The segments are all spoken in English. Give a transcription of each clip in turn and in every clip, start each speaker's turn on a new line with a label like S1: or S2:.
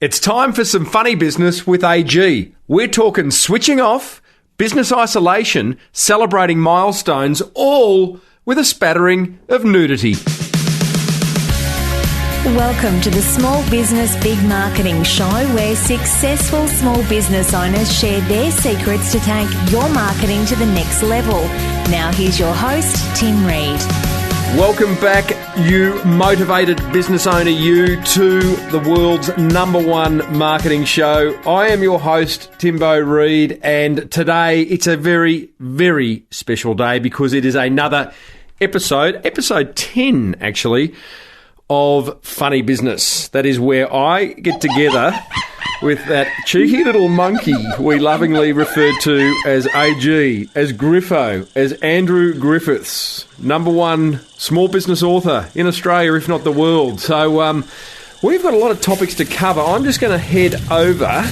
S1: It's time for some funny business with AG. We're talking switching off, business isolation, celebrating milestones, all with a spattering of nudity.
S2: Welcome to the Small Business Big Marketing Show, where successful small business owners share their secrets to take your marketing to the next level. Now here's your host, Tim Reid.
S1: Welcome back, you motivated business owner, you, to the world's #1 marketing show. I am your host, Timbo Reid, and today it's a very, very special day because it is another episode 10 actually, of Funny Business. That is where I get together with that cheeky little monkey we lovingly referred to as AG, as Griffo, as Andrew Griffiths, #1 small business author in Australia, if not the world. So we've got a lot of topics to cover. I'm just going to head over,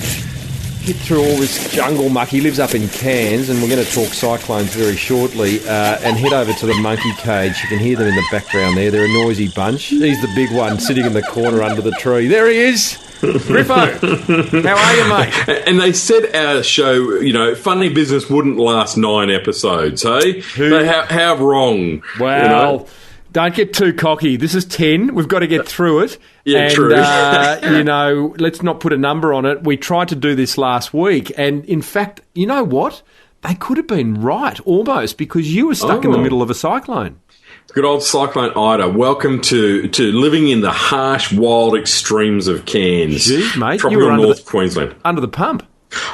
S1: get through all this jungle muck. He lives up in Cairns, and we're going to talk cyclones very shortly, and head over to the monkey cage. You can hear them in the background there. They're a noisy bunch. He's the big one sitting in the corner under the tree. There he is. Griffo, how are you, mate?
S3: And they said our show, Funny Business wouldn't last 9 episodes, hey? How wrong?
S1: Well, don't get too cocky. This is 10. We've got to get through it.
S3: Yeah,
S1: and,
S3: true.
S1: Let's not put a number on it. We tried to do this last week, and in fact, you know what? They could have been right, almost, because you were stuck in the middle of a cyclone.
S3: Good old Cyclone Ida. Welcome to living in the harsh, wild extremes of Cairns.
S1: Jeez, mate.
S3: Tropical
S1: You were
S3: North Queensland.
S1: Under the pump.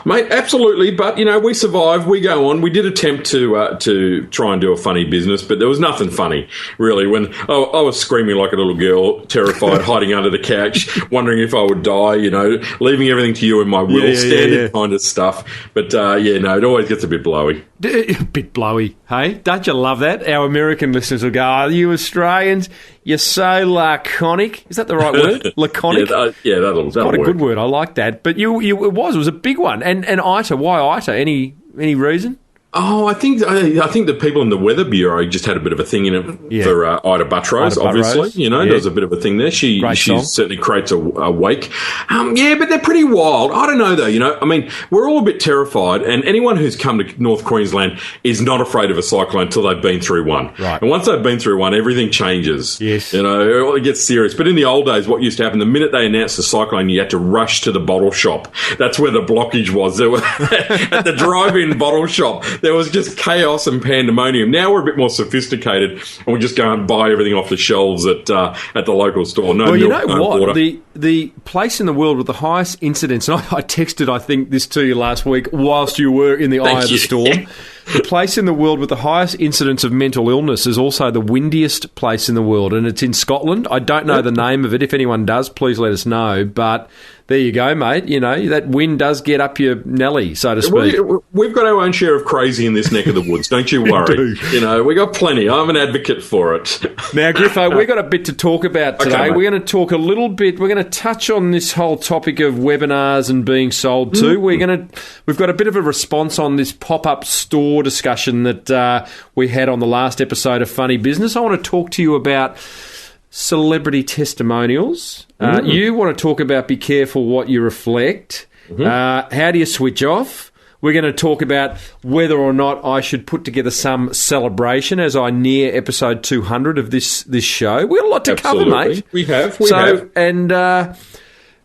S3: Mate, absolutely, but, we survived, we go on. We did attempt to try and do a funny business, but there was nothing funny, really, when I was screaming like a little girl, terrified, hiding under the couch, wondering if I would die, leaving everything to you in my will, standard kind of stuff. But, it always gets a bit blowy.
S1: A bit blowy, hey? Don't you love that? Our American listeners will go, you Australians, you're so laconic. Is that the right word? Laconic?
S3: That'll
S1: quite a
S3: work.
S1: good word. I like that. But it was a big one. And ITA, why ITA? Any reason?
S3: Oh, I think the people in the Weather Bureau just had a bit of a thing in it for Ida Buttrose, obviously. There's a bit of a thing there. She certainly creates a wake. But they're pretty wild. I don't know, though. We're all a bit terrified, and anyone who's come to North Queensland is not afraid of a cyclone until they've been through one.
S1: Right.
S3: And once they've been through one, everything changes.
S1: Yes.
S3: It gets serious. But in the old days, what used to happen, the minute they announced the cyclone, you had to rush to the bottle shop. That's where the blockage was. There were at the drive-in bottle shop. There was just chaos and pandemonium. Now we're a bit more sophisticated, and we just go and buy everything off the shelves at the local store. No milk, no water.
S1: The place in the world with the highest incidence, and I texted, I think, this to you last week whilst you were in the eye of the storm. The place in the world with the highest incidence of mental illness is also the windiest place in the world, and it's in Scotland. I don't know the name of it. If anyone does, please let us know. But there you go, mate. That wind does get up your Nelly, so to speak.
S3: We've got our own share of crazy in this neck of the woods. Don't you worry. We got plenty. I'm an advocate for it.
S1: Now, Griffo, we've got a bit to talk about today.
S3: Okay,
S1: we're going to talk a little bit. We're going to touch on this whole topic of webinars and being sold to. We've got a bit of a response on this pop-up store discussion that we had on the last episode of Funny Business. I want to talk to you about celebrity testimonials. You want to talk about be careful what you reflect. How do you switch off? We're going to talk about whether or not I should put together some celebration as I near episode 200 of this show. We've got a lot to cover, mate.
S3: We have.
S1: And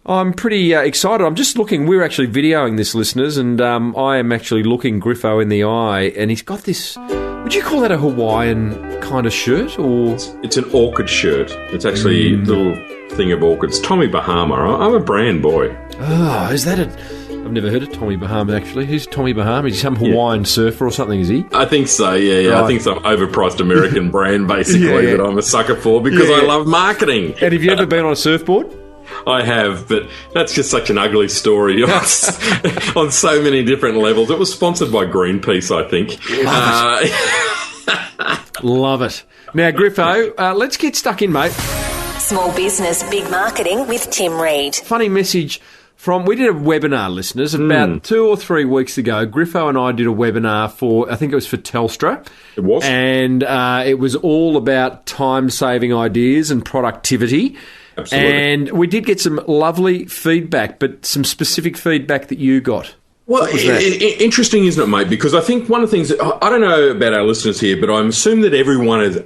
S1: I'm pretty excited. I'm just looking. We're actually videoing this, listeners, and I am actually looking Griffo in the eye, and he's got this. Would you call that a Hawaiian kind of shirt, or
S3: it's an orchid shirt? It's actually a little thing of orchids. Tommy Bahama. I'm a brand boy.
S1: Oh, is that I've never heard of Tommy Bahama, actually. Who's Tommy Bahama? Is he some Hawaiian surfer or something, is he?
S3: I think so, yeah. Right. I think some overpriced American brand, basically, that I'm a sucker for because I love marketing.
S1: And have you ever been on a surfboard?
S3: I have, but that's just such an ugly story on so many different levels. It was sponsored by Greenpeace, I think.
S1: Love it. Now, Griffo, let's get stuck in, mate.
S2: Small Business Big Marketing with Tim Reid.
S1: Funny message we did a webinar, listeners, about 2 or 3 weeks ago. Griffo and I did a webinar I think it was for Telstra.
S3: It was.
S1: And it was all about time-saving ideas and productivity.
S3: Absolutely.
S1: And we did get some lovely feedback, but some specific feedback that you got.
S3: Well, interesting, isn't it, mate? Because I think one of the things that, I don't know about our listeners here, but I assume that everyone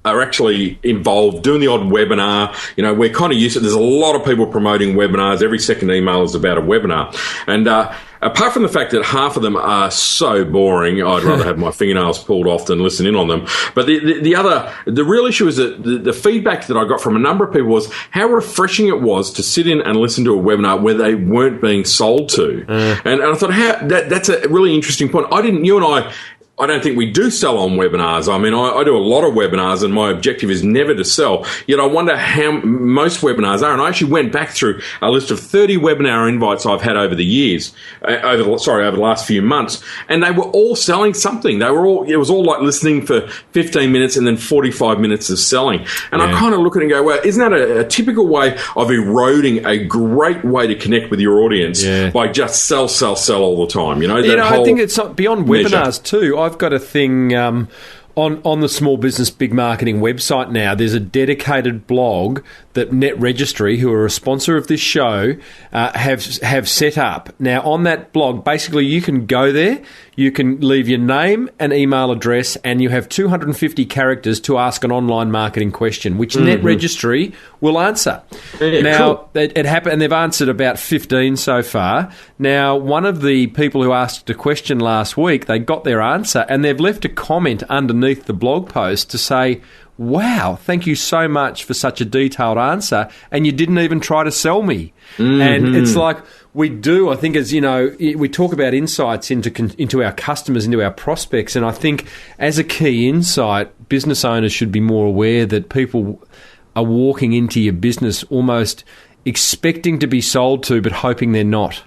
S3: are actually involved doing the odd webinar. You know, we're kind of used to, there's a lot of people promoting webinars. Every second email is about a webinar. And apart from the fact that half of them are so boring, I'd rather have my fingernails pulled off than listen in on them. But the real issue is that the feedback that I got from a number of people was how refreshing it was to sit in and listen to a webinar where they weren't being sold to. And I thought, that's a really interesting point. You and I don't think we do sell on webinars. I mean, I do a lot of webinars and my objective is never to sell. Yet I wonder how most webinars are. And I actually went back through a list of 30 webinar invites I've had over the years, over the last few months. And they were all selling something. It was all like listening for 15 minutes and then 45 minutes of selling. And I kind of look at it and go, well, isn't that a typical way of eroding a great way to connect with your audience by just sell all the time?
S1: I think it's beyond webinars too. I've got a thing on the Small Business Big Marketing website now. There's a dedicated blog that Net Registry, who are a sponsor of this show, have set up. Now, on that blog, basically you can go there, you can leave your name and email address, and you have 250 characters to ask an online marketing question, which Net Registry will answer. Now, it happened, and they've answered about 15 so far. Now, one of the people who asked a question last week, they got their answer, and they've left a comment underneath the blog post to say, wow, thank you so much for such a detailed answer, and you didn't even try to sell me. And it's like, we do, I think, as you know, we talk about insights into our customers, into our prospects, and I think as a key insight, business owners should be more aware that people are walking into your business almost expecting to be sold to, but hoping they're not.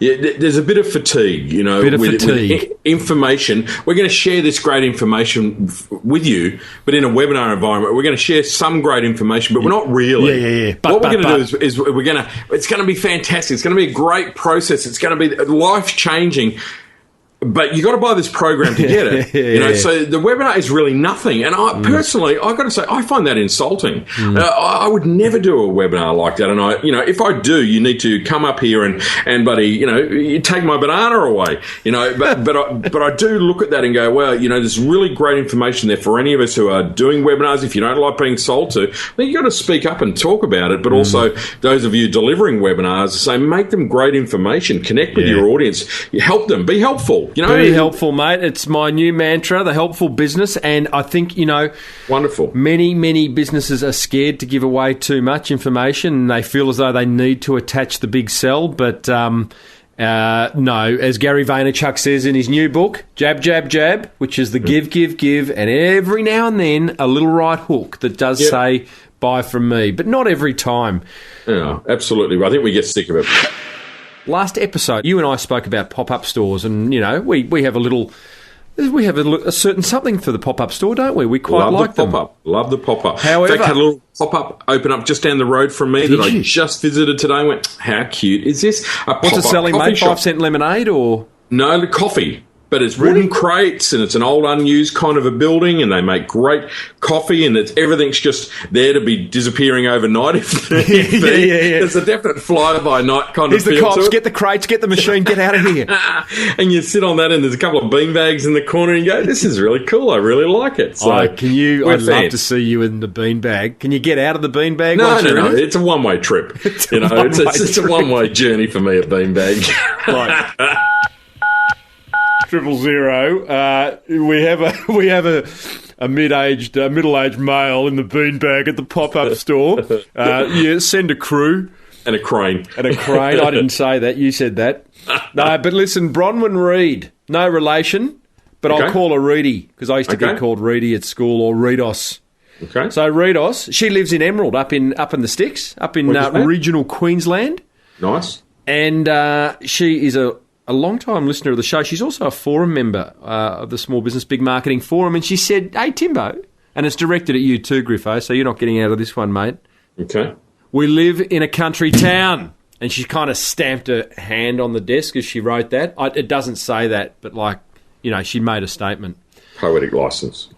S3: Yeah, there's a bit of fatigue, with information. We're going to share this great information with you, but in a webinar environment, we're going to share some great information, but we're not really. What we're going to do is it's going to be fantastic. It's going to be a great process. It's going to be life-changing. But you got to buy this program to get it, So the webinar is really nothing. And I personally, I got to say, I find that insulting. I would never do a webinar like that. And if I do, you need to come up here and buddy, you take my banana away, But I do look at that and go, well, there's really great information there for any of us who are doing webinars. If you don't like being sold to, then you got to speak up and talk about it. But also those of you delivering webinars, say make them great information, connect with your audience, you help them, be helpful.
S1: Be helpful, mate. It's my new mantra, the helpful business. And I think,
S3: wonderful.
S1: Many businesses are scared to give away too much information and they feel as though they need to attach the big sell. But no, as Gary Vaynerchuk says in his new book, jab, jab, jab, which is the give, and every now and then a little right hook that does say, buy from me, but not every time.
S3: Yeah, absolutely. I think we get sick of it.
S1: Last episode, you and I spoke about pop-up stores, and we have a certain something for the pop-up store, don't we? We quite like them.
S3: Love the pop-up.
S1: However,
S3: in fact, had a little pop-up open up just down the road from me that I just visited today. And went, how cute is this?
S1: What's it selling, mate? 5-cent lemonade or
S3: no? The coffee. But it's wooden crates, and it's an old unused kind of a building, and they make great coffee, and everything's just there to be disappearing overnight. If There's a definite fly-by-night kind of feel
S1: the cops,
S3: to it.
S1: Get the crates, get the machine, get out of here.
S3: And you sit on that, and there's a couple of beanbags in the corner, and you go, this is really cool. I really like it. So,
S1: I'd love to see you in the beanbag. Can you get out of the beanbag?
S3: No. It's a one-way trip. It's a one-way journey for me, a beanbag.
S1: Right. 000. We have a middle-aged male in the beanbag at the pop-up store. Send a crew
S3: and a crane.
S1: I didn't say that. You said that. No, but listen, Bronwyn Reid, no relation, but I'll call her Reedy because I used to get called Reedy at school, or Reidos.
S3: Okay.
S1: So Reidos, she lives in Emerald, up in the sticks, up in regional Queensland.
S3: Nice.
S1: And she is a long-time listener of the show. She's also a forum member of the Small Business Big Marketing Forum, and she said, hey, Timbo, and it's directed at you too, Griffo, so you're not getting out of this one, mate.
S3: Okay.
S1: We live in a country town. And she kind of stamped her hand on the desk as she wrote that. It doesn't say that, but she made a statement.
S3: Poetic license.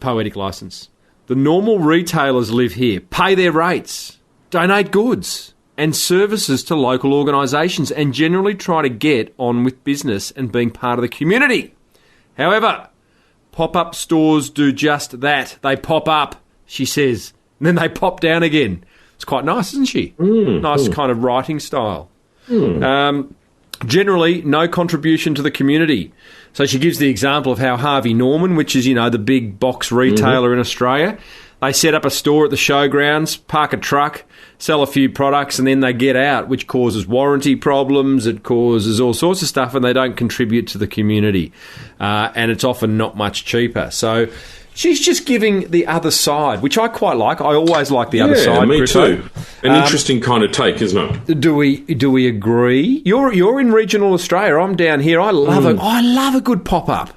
S1: The normal retailers live here, pay their rates. donate goods and services to local organisations and generally try to get on with business and being part of the community. However, pop-up stores do just that. They pop up, she says, and then they pop down again. It's quite nice, isn't she? Nice kind of writing style. Generally, no contribution to the community. So she gives the example of how Harvey Norman, which is, the big box retailer in Australia, they set up a store at the showgrounds, park a truck, sell a few products, and then they get out, which causes warranty problems, it causes all sorts of stuff, and they don't contribute to the community. And it's often not much cheaper. So she's just giving the other side, which I quite like. I always like the other side.
S3: Me
S1: Griffo.
S3: too. An interesting kind of take, isn't it?
S1: Do we agree? You're in regional Australia. I'm down here. I love a good pop up.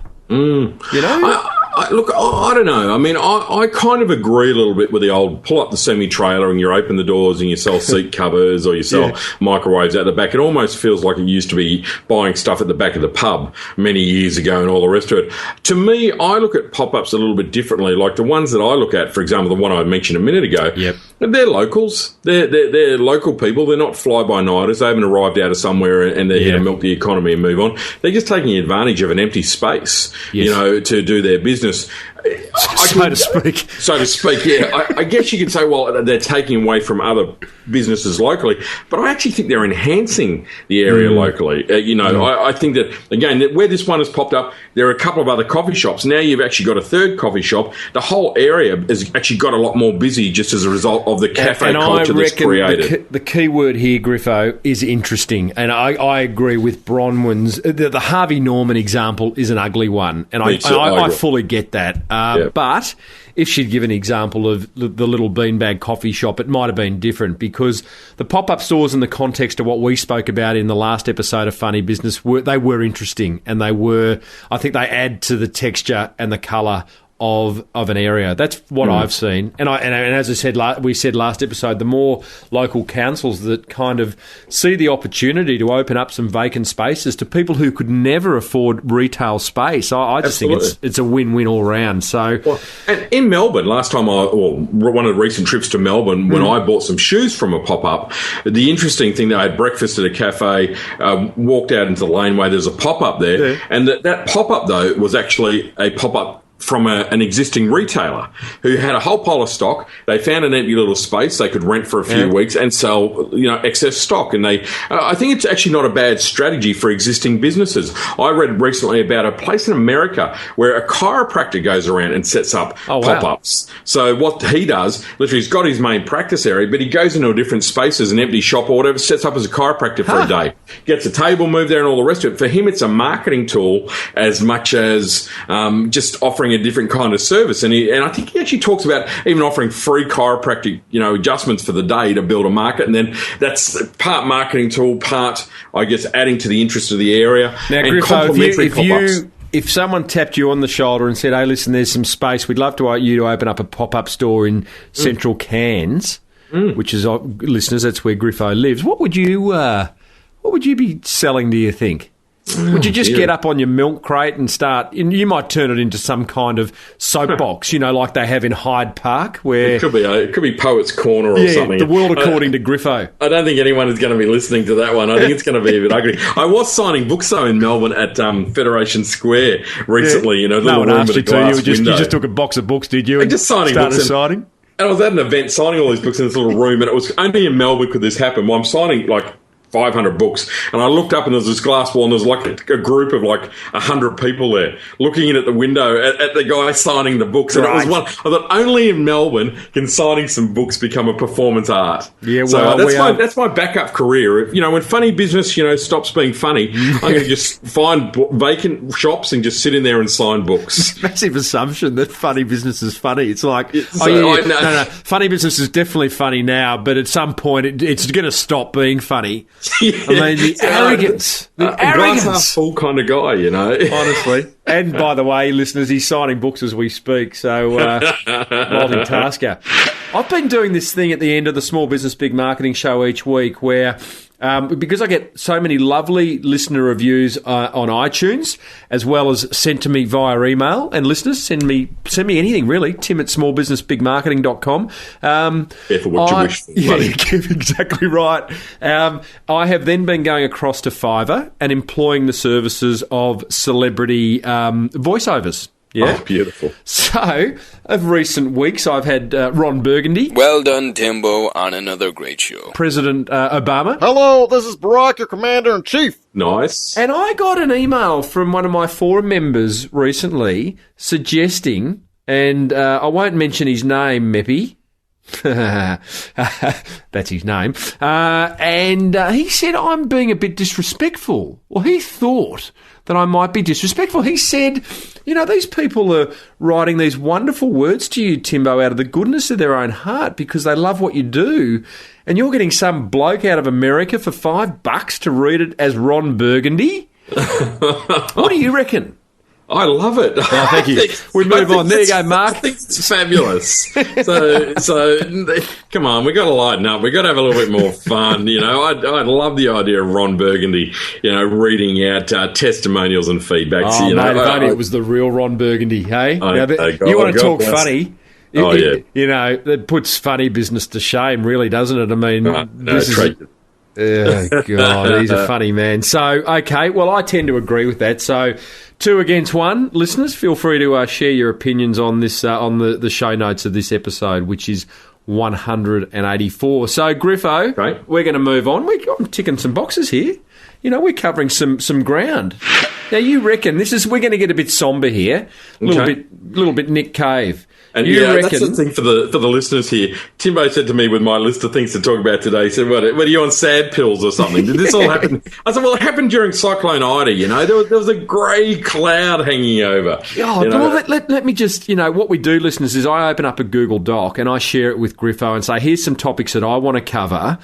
S3: Look, I don't know. I mean, I kind of agree a little bit with the old pull up the semi-trailer and you open the doors and you sell seat covers or you sell microwaves out the back. It almost feels like it used to be buying stuff at the back of the pub many years ago and all the rest of it. To me, I look at pop-ups a little bit differently. Like the ones that I look at, for example, the one I mentioned a minute ago, they're locals. They're local people. They're not fly-by-nighters. They haven't arrived out of somewhere and they're here to milk the economy and move on. They're just taking advantage of an empty space, to do their business.
S1: So to speak,
S3: yeah. I guess you could say, well, they're taking away from other businesses locally, but I actually think they're enhancing the area locally. I think that, again, where this one has popped up, there are a couple of other coffee shops. Now you've actually got a third coffee shop. The whole area has actually got a lot more busy just as a result of the cafe culture that's created.
S1: The key word here, Griffo, is interesting, and I agree with Bronwyn's. The Harvey Norman example is an ugly one, and I fully get that. But if she'd given an example of the little beanbag coffee shop, it might have been different because the pop-up stores in the context of what we spoke about in the last episode of Funny Business, they were interesting and I think they add to the texture and the colour of an area. That's what I've seen. And as I said, we said last episode, the more local councils that kind of see the opportunity to open up some vacant spaces to people who could never afford retail space, I just think it's a win-win all round. So,
S3: and in Melbourne, last time one of the recent trips to Melbourne, when I bought some shoes from a pop-up, the interesting thing that I had breakfast at a cafe, walked out into the laneway, there's a pop-up there, and that pop-up, though, was actually a pop-up from an existing retailer who had a whole pile of stock. They found an empty little space they could rent for a few weeks and sell, excess stock. And I think it's actually not a bad strategy for existing businesses. I read recently about a place in America where a chiropractor goes around and sets up pop-ups. So what he does, literally, he's got his main practice area, but he goes into a different space as an empty shop or whatever, sets up as a chiropractor for a day, gets a table moved there and all the rest of it. For him, it's a marketing tool as much as just offering a different kind of service. And I think he actually talks about even offering free chiropractic, adjustments for the day to build a market. And then that's part marketing tool, part, I guess, adding to the interest of the area.
S1: Now,
S3: and
S1: Griffo, if someone tapped you on the shoulder and said, hey, listen, there's some space, we'd love you to open up a pop-up store in central Cairns, which is, listeners, that's where Griffo lives, what would you be selling, do you think? Would you just get up on your milk crate and start? You might turn it into some kind of soapbox, like they have in Hyde Park, where
S3: it could be Poets Corner or something.
S1: The world according to Griffo.
S3: I don't think anyone is going to be listening to that one. I think it's going to be a bit ugly. I was signing books though in Melbourne at Federation Square recently.
S1: No one asked you to. You just took a box of books, did you?
S3: And just signing books. And I was at an event signing all these books in this little room, and it was only in Melbourne could this happen. Well, I'm signing 500 books, and I looked up and there's this glass wall and there's a group of 100 people there looking in at the window at the guy signing the books. And it was one I thought, only in Melbourne can signing some books become a performance art.
S1: Yeah,
S3: well, so that's my backup career. When funny business stops being funny, I'm going to just find vacant shops and just sit in there and sign books.
S1: Massive assumption that funny business is funny. It's like, no, funny business is definitely funny now, but at some point it's going to stop being funny. I mean, the arrogance.
S3: Glass half full kind of guy,
S1: Honestly. And by the way, listeners, he's signing books as we speak, so multitasker. I've been doing this thing at the end of the Small Business Big Marketing Show each week where because I get so many lovely listener reviews on iTunes, as well as sent to me via email. And listeners, send me anything, really. Tim@smallbusinessbigmarketing.com.
S3: Careful what you wish for, buddy.
S1: Yeah, exactly right. I have then been going across to Fiverr and employing the services of celebrity voiceovers. Yeah.
S3: Oh, beautiful.
S1: So, of recent weeks, I've had Ron Burgundy.
S4: Well done, Timbo, on another great show.
S1: President Obama.
S5: Hello, this is Barack, your Commander-in-Chief.
S3: Nice.
S1: And I got an email from one of my forum members recently suggesting, and I won't mention his name, Meppy. That's his name. And he said I'm being a bit disrespectful. Well, he thought that I might be disrespectful. He said, these people are writing these wonderful words to you, Timbo, out of the goodness of their own heart because they love what you do. And you're getting some bloke out of America for $5 to read it as Ron Burgundy? What do you reckon?
S3: I love it.
S1: Oh, thank you. We move on. There you go, Mark.
S3: I think it's fabulous. So come on, we got to lighten up. We got to have a little bit more fun. I love the idea of Ron Burgundy, reading out testimonials and feedbacks.
S1: Oh, mate, if only it was the real Ron Burgundy, hey? You want to talk funny? That puts funny business to shame, really, doesn't it? I mean, oh, God, he's a funny man. So, okay, well, I tend to agree with that. So, 2 against 1. Listeners, feel free to share your opinions on this on the show notes of this episode, which is 184. So, Griffo,
S3: right. We're
S1: going to move on. I'm ticking some boxes here. We're covering some ground. Now, you reckon we're going to get a bit somber here, a little bit Nick Cave.
S3: And that's the thing for the listeners here. Timbo said to me with my list of things to talk about today, he said, what are you on sad pills or something? Did this all happen? I said, well, it happened during Cyclone Ida, There was a grey cloud hanging over.
S1: Well, let me just, what we do, listeners, is I open up a Google Doc and I share it with Griffo and say, here's some topics that I want to cover,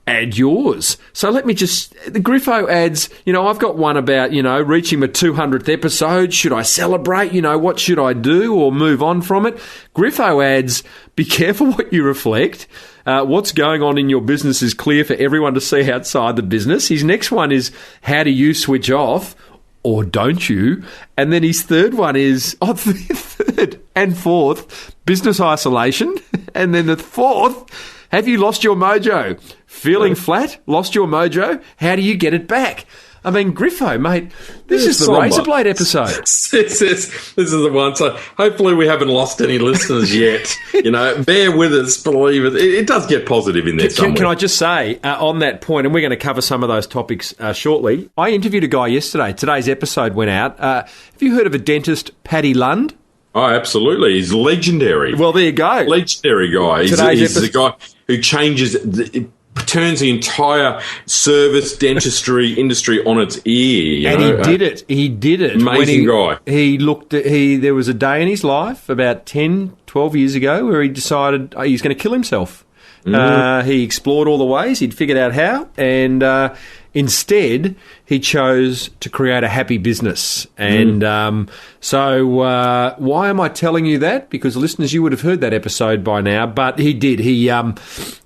S1: add yours. So let me just, the Griffo adds, I've got one about, reaching my 200th episode. Should I celebrate? What should I do or move on from it? Griffo adds, be careful what you reflect. What's going on in your business is clear for everyone to see outside the business. His next one is, how do you switch off? Or don't you? And then his third one is, third and fourth, business isolation. And then the fourth, have you lost your mojo? Feeling flat? Lost your mojo? How do you get it back? I mean, Griffo, mate, this is the razor blade episode.
S3: This is the one. So hopefully we haven't lost any listeners yet. Bear with us, believe it. It does get positive in there somewhere.
S1: Can I just say, on that point, and we're going to cover some of those topics shortly, I interviewed a guy yesterday. Today's episode went out. Have you heard of a dentist, Paddy Lund?
S3: Oh, absolutely. He's legendary.
S1: Well, there you go.
S3: Legendary guy. He's the guy who turns the entire service dentistry industry on its ear.
S1: He did it.
S3: Amazing guy.
S1: There was a day in his life about 10, 12 years ago where he decided he's going to kill himself. He explored all the ways. He'd figured out how. And instead, he chose to create a happy business. And so why am I telling you that? Because, listeners, you would have heard that episode by now. But he did.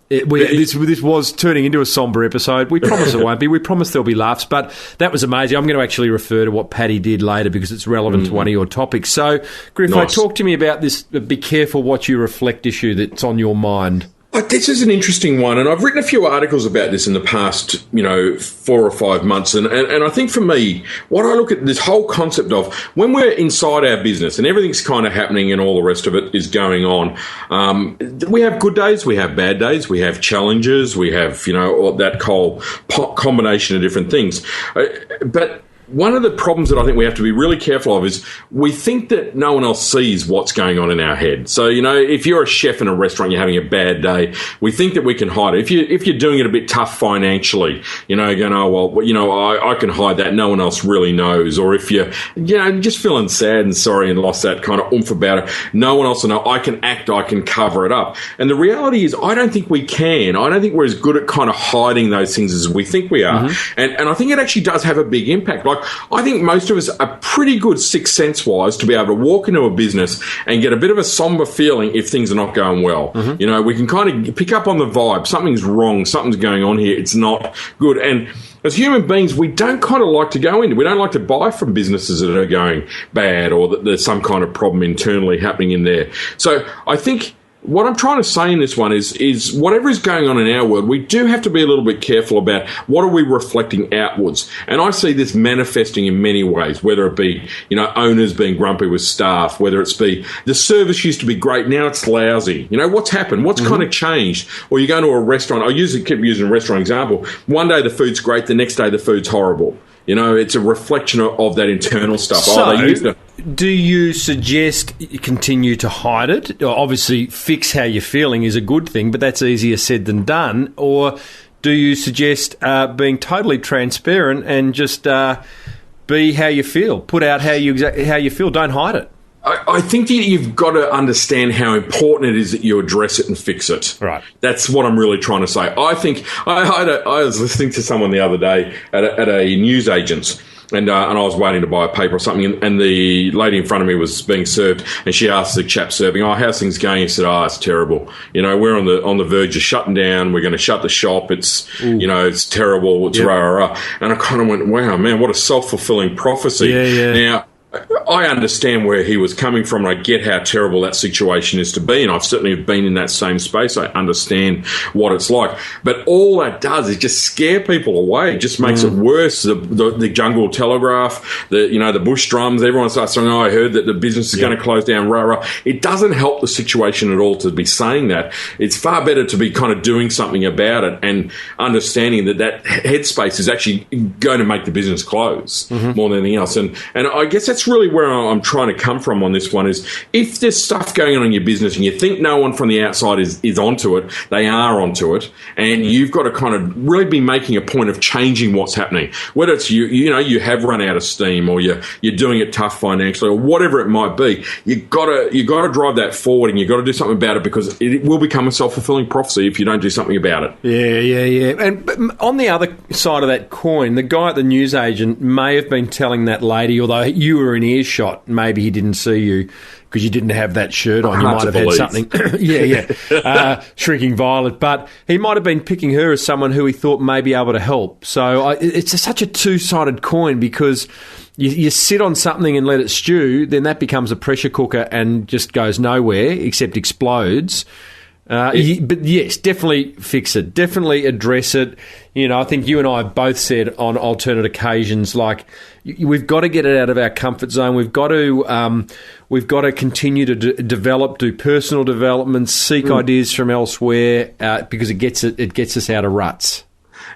S1: This was turning into a sombre episode. We promise it won't be. We promise there'll be laughs. But that was amazing. I'm going to actually refer to what Paddy did later because it's relevant to one of your topics. So, Griffo, talk to me about this be careful what you reflect issue that's on your mind.
S3: This is an interesting one, and I've written a few articles about this in the past, 4 or 5 months. And I think for me, what I look at this whole concept of when we're inside our business and everything's kind of happening and all the rest of it is going on, we have good days, we have bad days, we have challenges, we have, that whole combination of different things. But one of the problems that I think we have to be really careful of is we think that no one else sees what's going on in our head. So, if you're a chef in a restaurant, you're having a bad day, we think that we can hide it. If you're doing it a bit tough financially, going, I can hide that. No one else really knows. Or if you're, just feeling sad and sorry and lost that kind of oomph about it, no one else will know. I can act, I can cover it up. And the reality is I don't think we can. I don't think we're as good at kind of hiding those things as we think we are. And I think it actually does have a big impact. Like, I think most of us are pretty good sixth sense-wise to be able to walk into a business and get a bit of a somber feeling if things are not going well. Mm-hmm. You know, we can kind of pick up on the vibe. Something's wrong. Something's going on here. It's not good. And as human beings, we don't kind of like to go in. We don't like to buy from businesses that are going bad or that there's some kind of problem internally happening in there. So I think what I'm trying to say in this one is whatever is going on in our world, we do have to be a little bit careful about what are we reflecting outwards. And I see this manifesting in many ways, whether it be, you know, owners being grumpy with staff, whether it's be the service used to be great, now it's lousy. You know, what's happened? What's kind of changed? Or you go to a restaurant, keep using a restaurant example. One day the food's great, the next day the food's horrible. You know, it's a reflection of that internal stuff.
S1: So, do you suggest you continue to hide it? Obviously, fix how you're feeling is a good thing, but that's easier said than done. Or do you suggest being totally transparent and just be how you feel? Put out how you feel. Don't hide it.
S3: I think that you've got to understand how important it is that you address it and fix it.
S1: Right.
S3: That's what I'm really trying to say. I think I was listening to someone the other day at a newsagent's, and I was waiting to buy a paper or something, and the lady in front of me was being served, and she asked the chap serving, how's things going? He said, it's terrible. You know, we're on the verge of shutting down. We're going to shut the shop. It's, you know, it's terrible. It's rah. And I kind of went, wow, man, what a self-fulfilling prophecy.
S1: Yeah.
S3: Now, I understand where he was coming from, and I get how terrible that situation is to be, and I've certainly been in that same space. I understand what it's like. But all that does is just scare people away. It just makes it worse. The Jungle Telegraph, the bush drums, everyone starts saying, I heard that the business is going to close down, rah. It doesn't help the situation at all to be saying that. It's far better to be kind of doing something about it and understanding that headspace is actually going to make the business close more than anything else. And I guess that's really where I'm trying to come from on this one is if there's stuff going on in your business and you think no one from the outside is onto it, they are onto it, and you've got to kind of really be making a point of changing what's happening. Whether it's you have run out of steam, or you're doing it tough financially, or whatever it might be, you got to drive that forward, and you got to do something about it, because it will become a self-fulfilling prophecy if you don't do something about it.
S1: Yeah. And on the other side of that coin, the guy at the newsagent may have been telling that lady, although you were in earshot, maybe he didn't see you because you didn't have that shirt on. You might have had something. Shrinking violet. But he might have been picking her as someone who he thought may be able to help. So it's such a two-sided coin, because you sit on something and let it stew, then that becomes a pressure cooker and just goes nowhere except explodes. But yes, definitely fix it. Definitely address it. You know, I think you and I have both said on alternate occasions, like, we've got to get it out of our comfort zone. We've got to continue to develop, do personal development, seek ideas from elsewhere, because it gets us out of ruts.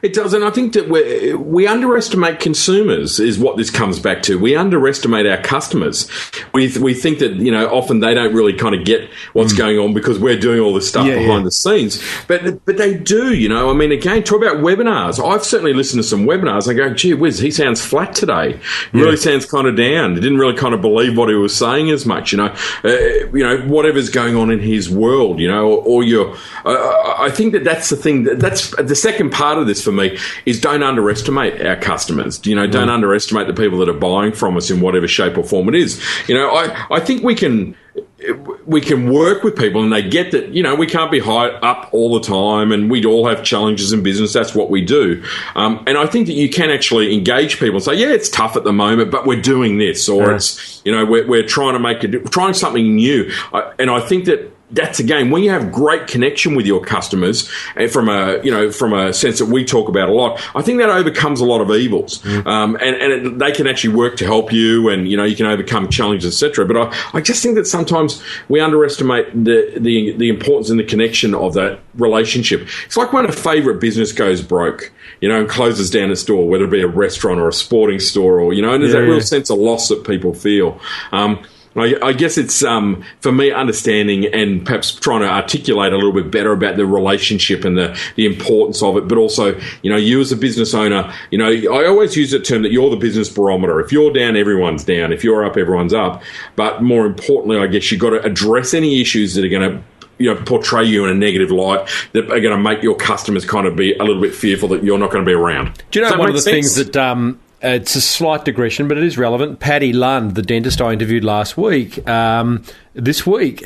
S3: It does, and I think that we underestimate consumers is what this comes back to. We underestimate our customers. We think that, you know, often they don't really kind of get what's going on because we're doing all this stuff behind the scenes. But they do, you know. I mean, again, talk about webinars. I've certainly listened to some webinars and go, gee whiz, he sounds flat today. Really sounds kind of down. He didn't really kind of believe what he was saying as much, you know. Whatever's going on in his world, you know, or I think that's the thing. That's the second part of this for me, is don't underestimate our customers. You know, don't underestimate the people that are buying from us in whatever shape or form it is. You know, I think we can work with people, and they get that, you know, we can't be high up all the time, and we all have challenges in business. That's what we do. And I think that you can actually engage people and say, yeah, it's tough at the moment, but we're doing this, or it's, you know, we're trying to trying something new. And I think that's, again, when you have great connection with your customers, and from a sense that we talk about a lot, I think that overcomes a lot of evils. And they can actually work to help you, and, you know, you can overcome challenges, etc. But I just think that sometimes we underestimate the importance and the connection of that relationship. It's like when a favourite business goes broke, you know, and closes down its door, whether it be a restaurant or a sporting store, or, you know, and there's that real sense of loss that people feel. I guess it's, for me, understanding and perhaps trying to articulate a little bit better about the relationship and the importance of it, but also, you know, you as a business owner, you know, I always use the term that you're the business barometer. If you're down, everyone's down. If you're up, everyone's up. But more importantly, I guess you've got to address any issues that are going to, you know, portray you in a negative light, that are going to make your customers kind of be a little bit fearful that you're not going to be around.
S1: Do you know one of the things that it's a slight digression, but it is relevant. Paddy Lund, the dentist I interviewed last week, this week,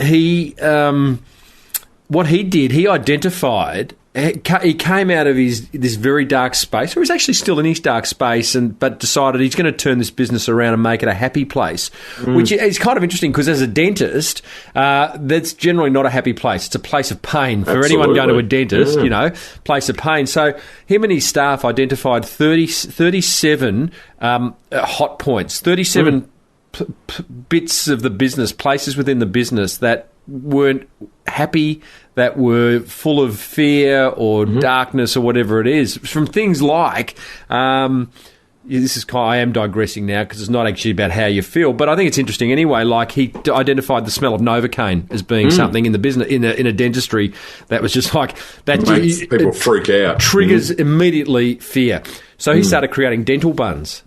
S1: what he did, he identified. He came out of this very dark space, or he's actually still in his dark space, but decided he's going to turn this business around and make it a happy place, which is kind of interesting because as a dentist, that's generally not a happy place. It's a place of pain for anyone going to a dentist, place of pain. So him and his staff identified 37 hot points, 37 bits of the business, places within the business that weren't happy, that were full of fear or darkness or whatever it is, from things like I am digressing now because it's not actually about how you feel, but I think it's interesting anyway. Like he identified the smell of Novocaine as being something in the business in a dentistry that was just like that.
S3: Makes people freak out.
S1: Triggers immediately fear. So he started creating dental buns,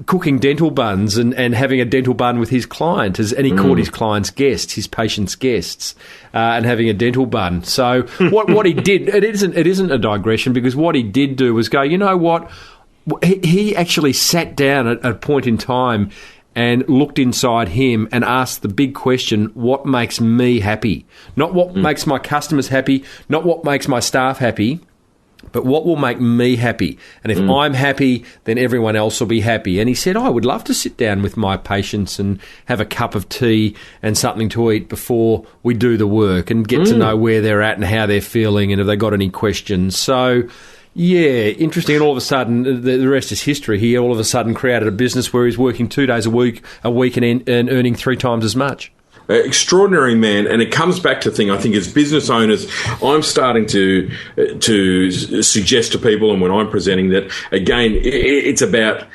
S1: cooking dental buns and having a dental bun with his client, and he called his clients guests, his patients guests, and having a dental bun. So what he did, it isn't a digression, because what he did do was go, you know what? He actually sat down at a point in time and looked inside him and asked the big question, what makes me happy? Not what makes my customers happy, not what makes my staff happy, but what will make me happy? And if I'm happy, then everyone else will be happy. And he said, I would love to sit down with my patients and have a cup of tea and something to eat before we do the work and get to know where they're at and how they're feeling and if they've got any questions. So, yeah, interesting. And all of a sudden, the rest is history. He all of a sudden created a business where he's working 2 days a week and earning 3 times as much.
S3: Extraordinary man, and it comes back to the thing. I think as business owners, I'm starting to suggest to people, and when I'm presenting, that again, it's about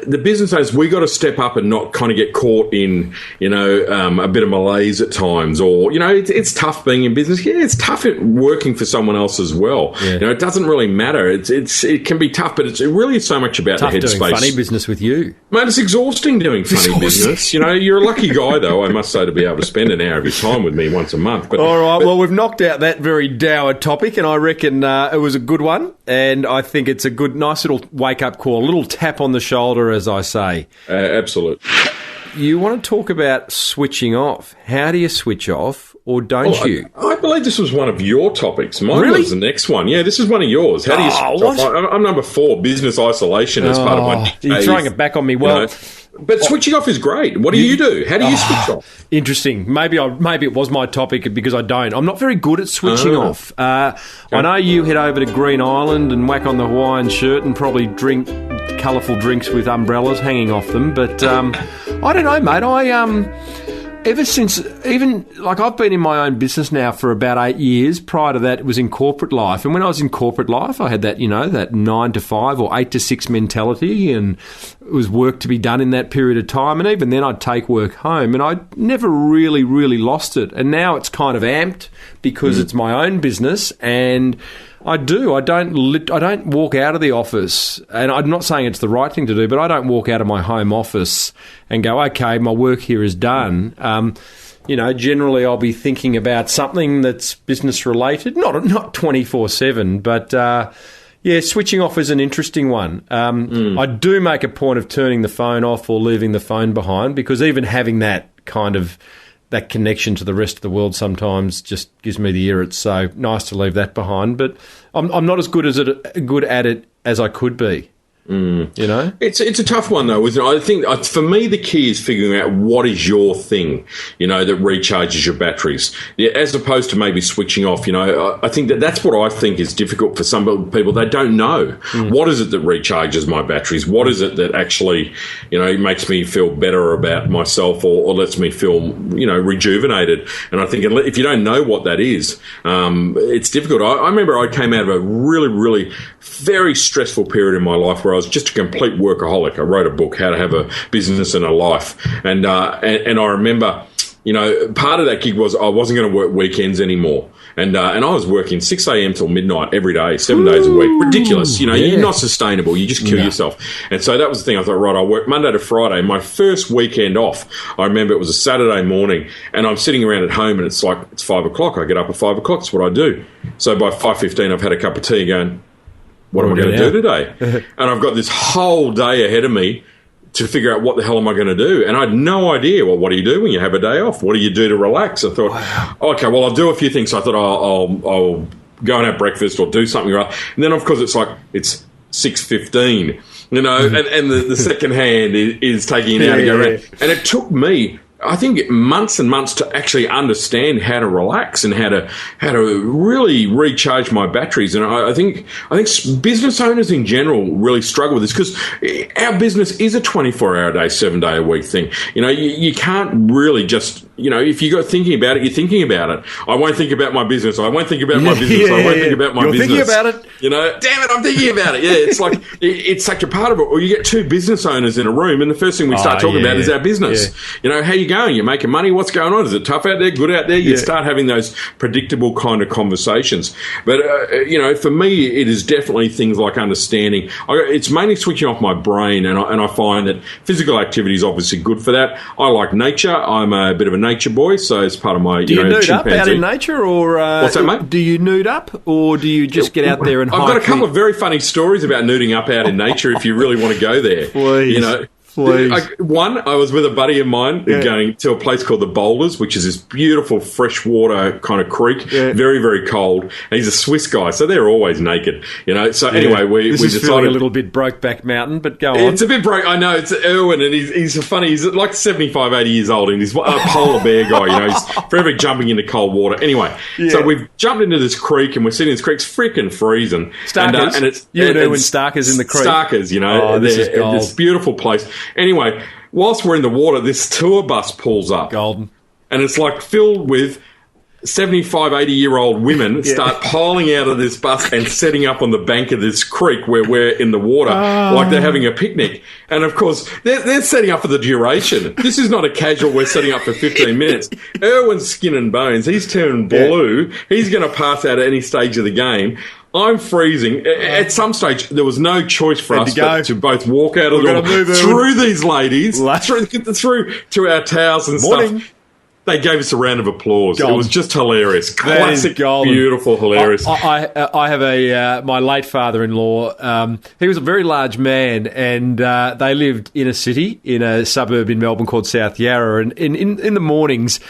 S3: the business owners. We got to step up and not kind of get caught in a bit of malaise at times, or it's tough being in business. Yeah, it's tough at working for someone else as well. Yeah. It doesn't really matter. It can be tough, but it really is so much about
S1: tough
S3: the headspace.
S1: Doing funny business with you,
S3: mate. It's exhausting doing funny business. You're a lucky guy, though, I must say, to be able to spend an hour of your time with me once a month. But,
S1: all right, well, we've knocked out that very dour topic, and I reckon it was a good one, and I think it's a good, nice little wake-up call, a little tap on the shoulder, as I say.
S3: Absolutely.
S1: You want to talk about switching off. How do you switch off, or don't you?
S3: I believe this was one of your topics. Mine
S1: really?
S3: Was the next one. Yeah, this is one of yours. How do you switch off? I'm number 4, business isolation as part of my...
S1: You're throwing it back on me. Well...
S3: But switching off is great. What do you do? How do you switch off?
S1: Interesting. Maybe it was my topic because I don't. I'm not very good at switching off. I know you head over to Green Island and whack on the Hawaiian shirt and probably drink colourful drinks with umbrellas hanging off them. But I don't know, mate. Ever since, I've been in my own business now for about 8 years. Prior to that, it was in corporate life. And when I was in corporate life, I had that, that 9 to 5 or 8 to 6 mentality, and it was work to be done in that period of time. And even then, I'd take work home, and I never really, really lost it. And now it's kind of amped because it's my own business, and I do. I don't walk out of the office, and I'm not saying it's the right thing to do, but I don't walk out of my home office and go, okay, my work here is done. Generally I'll be thinking about something that's business related, not 24/7, but switching off is an interesting one. I do make a point of turning the phone off or leaving the phone behind, because even having that kind of that connection to the rest of the world sometimes just gives me the irrits. So nice to leave that behind, but I'm not as good at it as I could be. It's a tough one, though, isn't it? I think for me the key is figuring out what is your thing, that recharges your batteries, as opposed to maybe switching off. I think that's what I think is difficult for some people. They don't know what is it that recharges my batteries, what is it that actually makes me feel better about myself or lets me feel rejuvenated. And I think if you don't know what that is, it's difficult. I remember I came out of a really, really very stressful period in my life where I was just a complete workaholic. I wrote a book, How to Have a Business and a Life. And I remember, part of that gig was I wasn't going to work weekends anymore. And I was working 6 a.m. till midnight every day, 7 days a week. Ridiculous. You're not sustainable. You just kill yourself. And so that was the thing. I thought, right, I work Monday to Friday. My first weekend off, I remember it was a Saturday morning, and I'm sitting around at home, and it's 5 o'clock. I get up at 5 o'clock. That's what I do. So by 5:15, I've had a cup of tea going,
S3: what am I going to do today? And I've got this whole day ahead of me to figure out what the hell am I going to do. And I had no idea, well, what do you do when you have a day off? What do you do to relax? I thought, okay, well, I'll do a few things. So I thought I'll go and have breakfast or do something. And then, of course, it's 6:15, and the second hand is taking it out to go around. And it took me, I think, months and months to actually understand how to relax and how to really recharge my batteries. And I think business owners in general really struggle with this because our business is a 24-hour day, 7-day a week thing. You can't really just, if you got thinking about it, you're thinking about it. I won't think about my business. I won't think about my business. I won't think about my business.
S1: You're thinking about it.
S3: Damn it, I'm thinking about it. Yeah, it's like it's such a part of it. Or you get two business owners in a room, and the first thing we start talking about is our business. Yeah. How you going? You're making money? What's going on? Is it tough out there? Good out there? You start having those predictable kind of conversations. But, for me, it is definitely things like understanding. It's mainly switching off my brain, and I find that physical activity is obviously good for that. I like nature. I'm a bit of a nature boy, so it's part of my,
S1: Do you nude up out in nature? Or
S3: what's that, mate?
S1: Do you nude up, or do you just get out there and hike?
S3: I've got a couple of very funny stories about nuding up out in nature if you really want to go there.
S1: Please. Please.
S3: I was with a buddy of mine going to a place called the Boulders, which is this beautiful freshwater kind of creek, very, very cold. And he's a Swiss guy, so they're always naked, So anyway, we decided
S1: feeling a little bit Brokeback Mountain, but go on.
S3: It's a bit broke. I know, it's Erwin, and he's funny. He's like 75, 80 years old, and he's a polar bear guy, He's forever jumping into cold water. Anyway, so we've jumped into this creek, and we're sitting in this creek. It's freaking freezing.
S1: Starkers?
S3: And it's
S1: you and Erwin Starkers in the creek?
S3: Starkers,
S1: this is gold.
S3: This beautiful place. Anyway, whilst we're in the water, this tour bus pulls up.
S1: Golden. And
S3: it's like filled with 75, 80-year-old women start piling out of this bus and setting up on the bank of this creek where we're in the water, like they're having a picnic. And, of course, they're setting up for the duration. This is not a casual, we're setting up for 15 minutes. Erwin's skin and bones. He's turned blue. He's going to pass out at any stage of the game. I'm freezing. At some stage, there was no choice for us but to both walk out of the door through these ladies, through to our towels and stuff. They gave us a round of applause. Golden. It was just hilarious. Classic, beautiful, hilarious.
S1: I have my late father-in-law. He was a very large man, and they lived in a city, in a suburb in Melbourne called South Yarra. And in the mornings,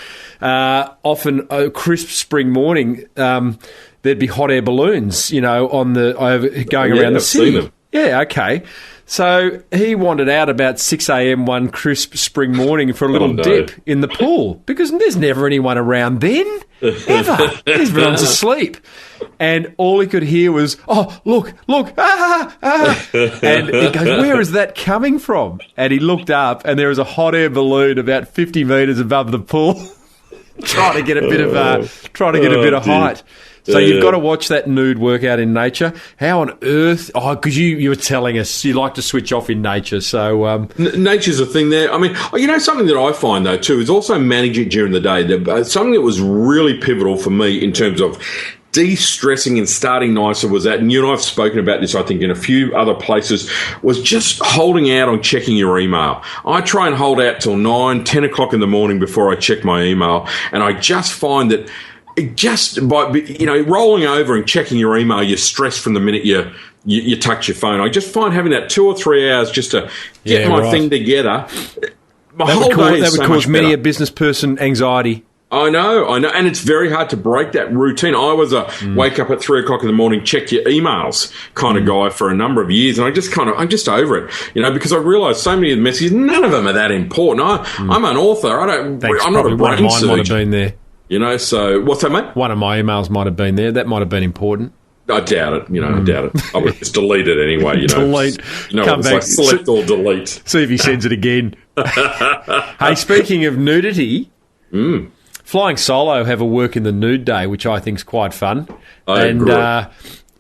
S1: often a crisp spring morning, there'd be hot air balloons, going around the city.
S3: Seen them.
S1: Yeah, okay. So he wandered out about 6 a.m. one crisp spring morning for a little dip in the pool because there's never anyone around then, ever. Everyone's asleep. And all he could hear was, oh, look, And he goes, where is that coming from? And he looked up and there was a hot air balloon about 50 metres above the pool trying to get a bit of height. So you've got to watch that nude workout in nature. How on earth? Oh, because you were telling us you like to switch off in nature. So
S3: nature's a thing there. I mean, something that I find though too is also manage it during the day. Something that was really pivotal for me in terms of de-stressing and starting nicer was that, and you and I have spoken about this, I think, in a few other places, was just holding out on checking your email. I try and hold out till 9, 10 o'clock in the morning before I check my email, and I just find that just by rolling over and checking your email, you're stressed from the minute you touch your phone. I just find having that 2 or 3 hours just to get my thing together.
S1: That would cause many a business person anxiety.
S3: I know, and it's very hard to break that routine. I was a wake up at 3 o'clock in the morning, check your emails kind of guy for a number of years, and I'm just over it, because I realised so many of the messages, none of them are that important. I'm an author. I'm not a brain surgeon.
S1: Might have been there.
S3: So what's that, mate?
S1: One of my emails might have been there. That might have been important.
S3: I doubt it. I doubt it. I would just delete it anyway.
S1: Delete.
S3: Come back. Like select or delete.
S1: See if he sends it again. Hey, speaking of nudity, Flying Solo have a work in the nude day, which I think is quite fun.
S3: I agree.
S1: And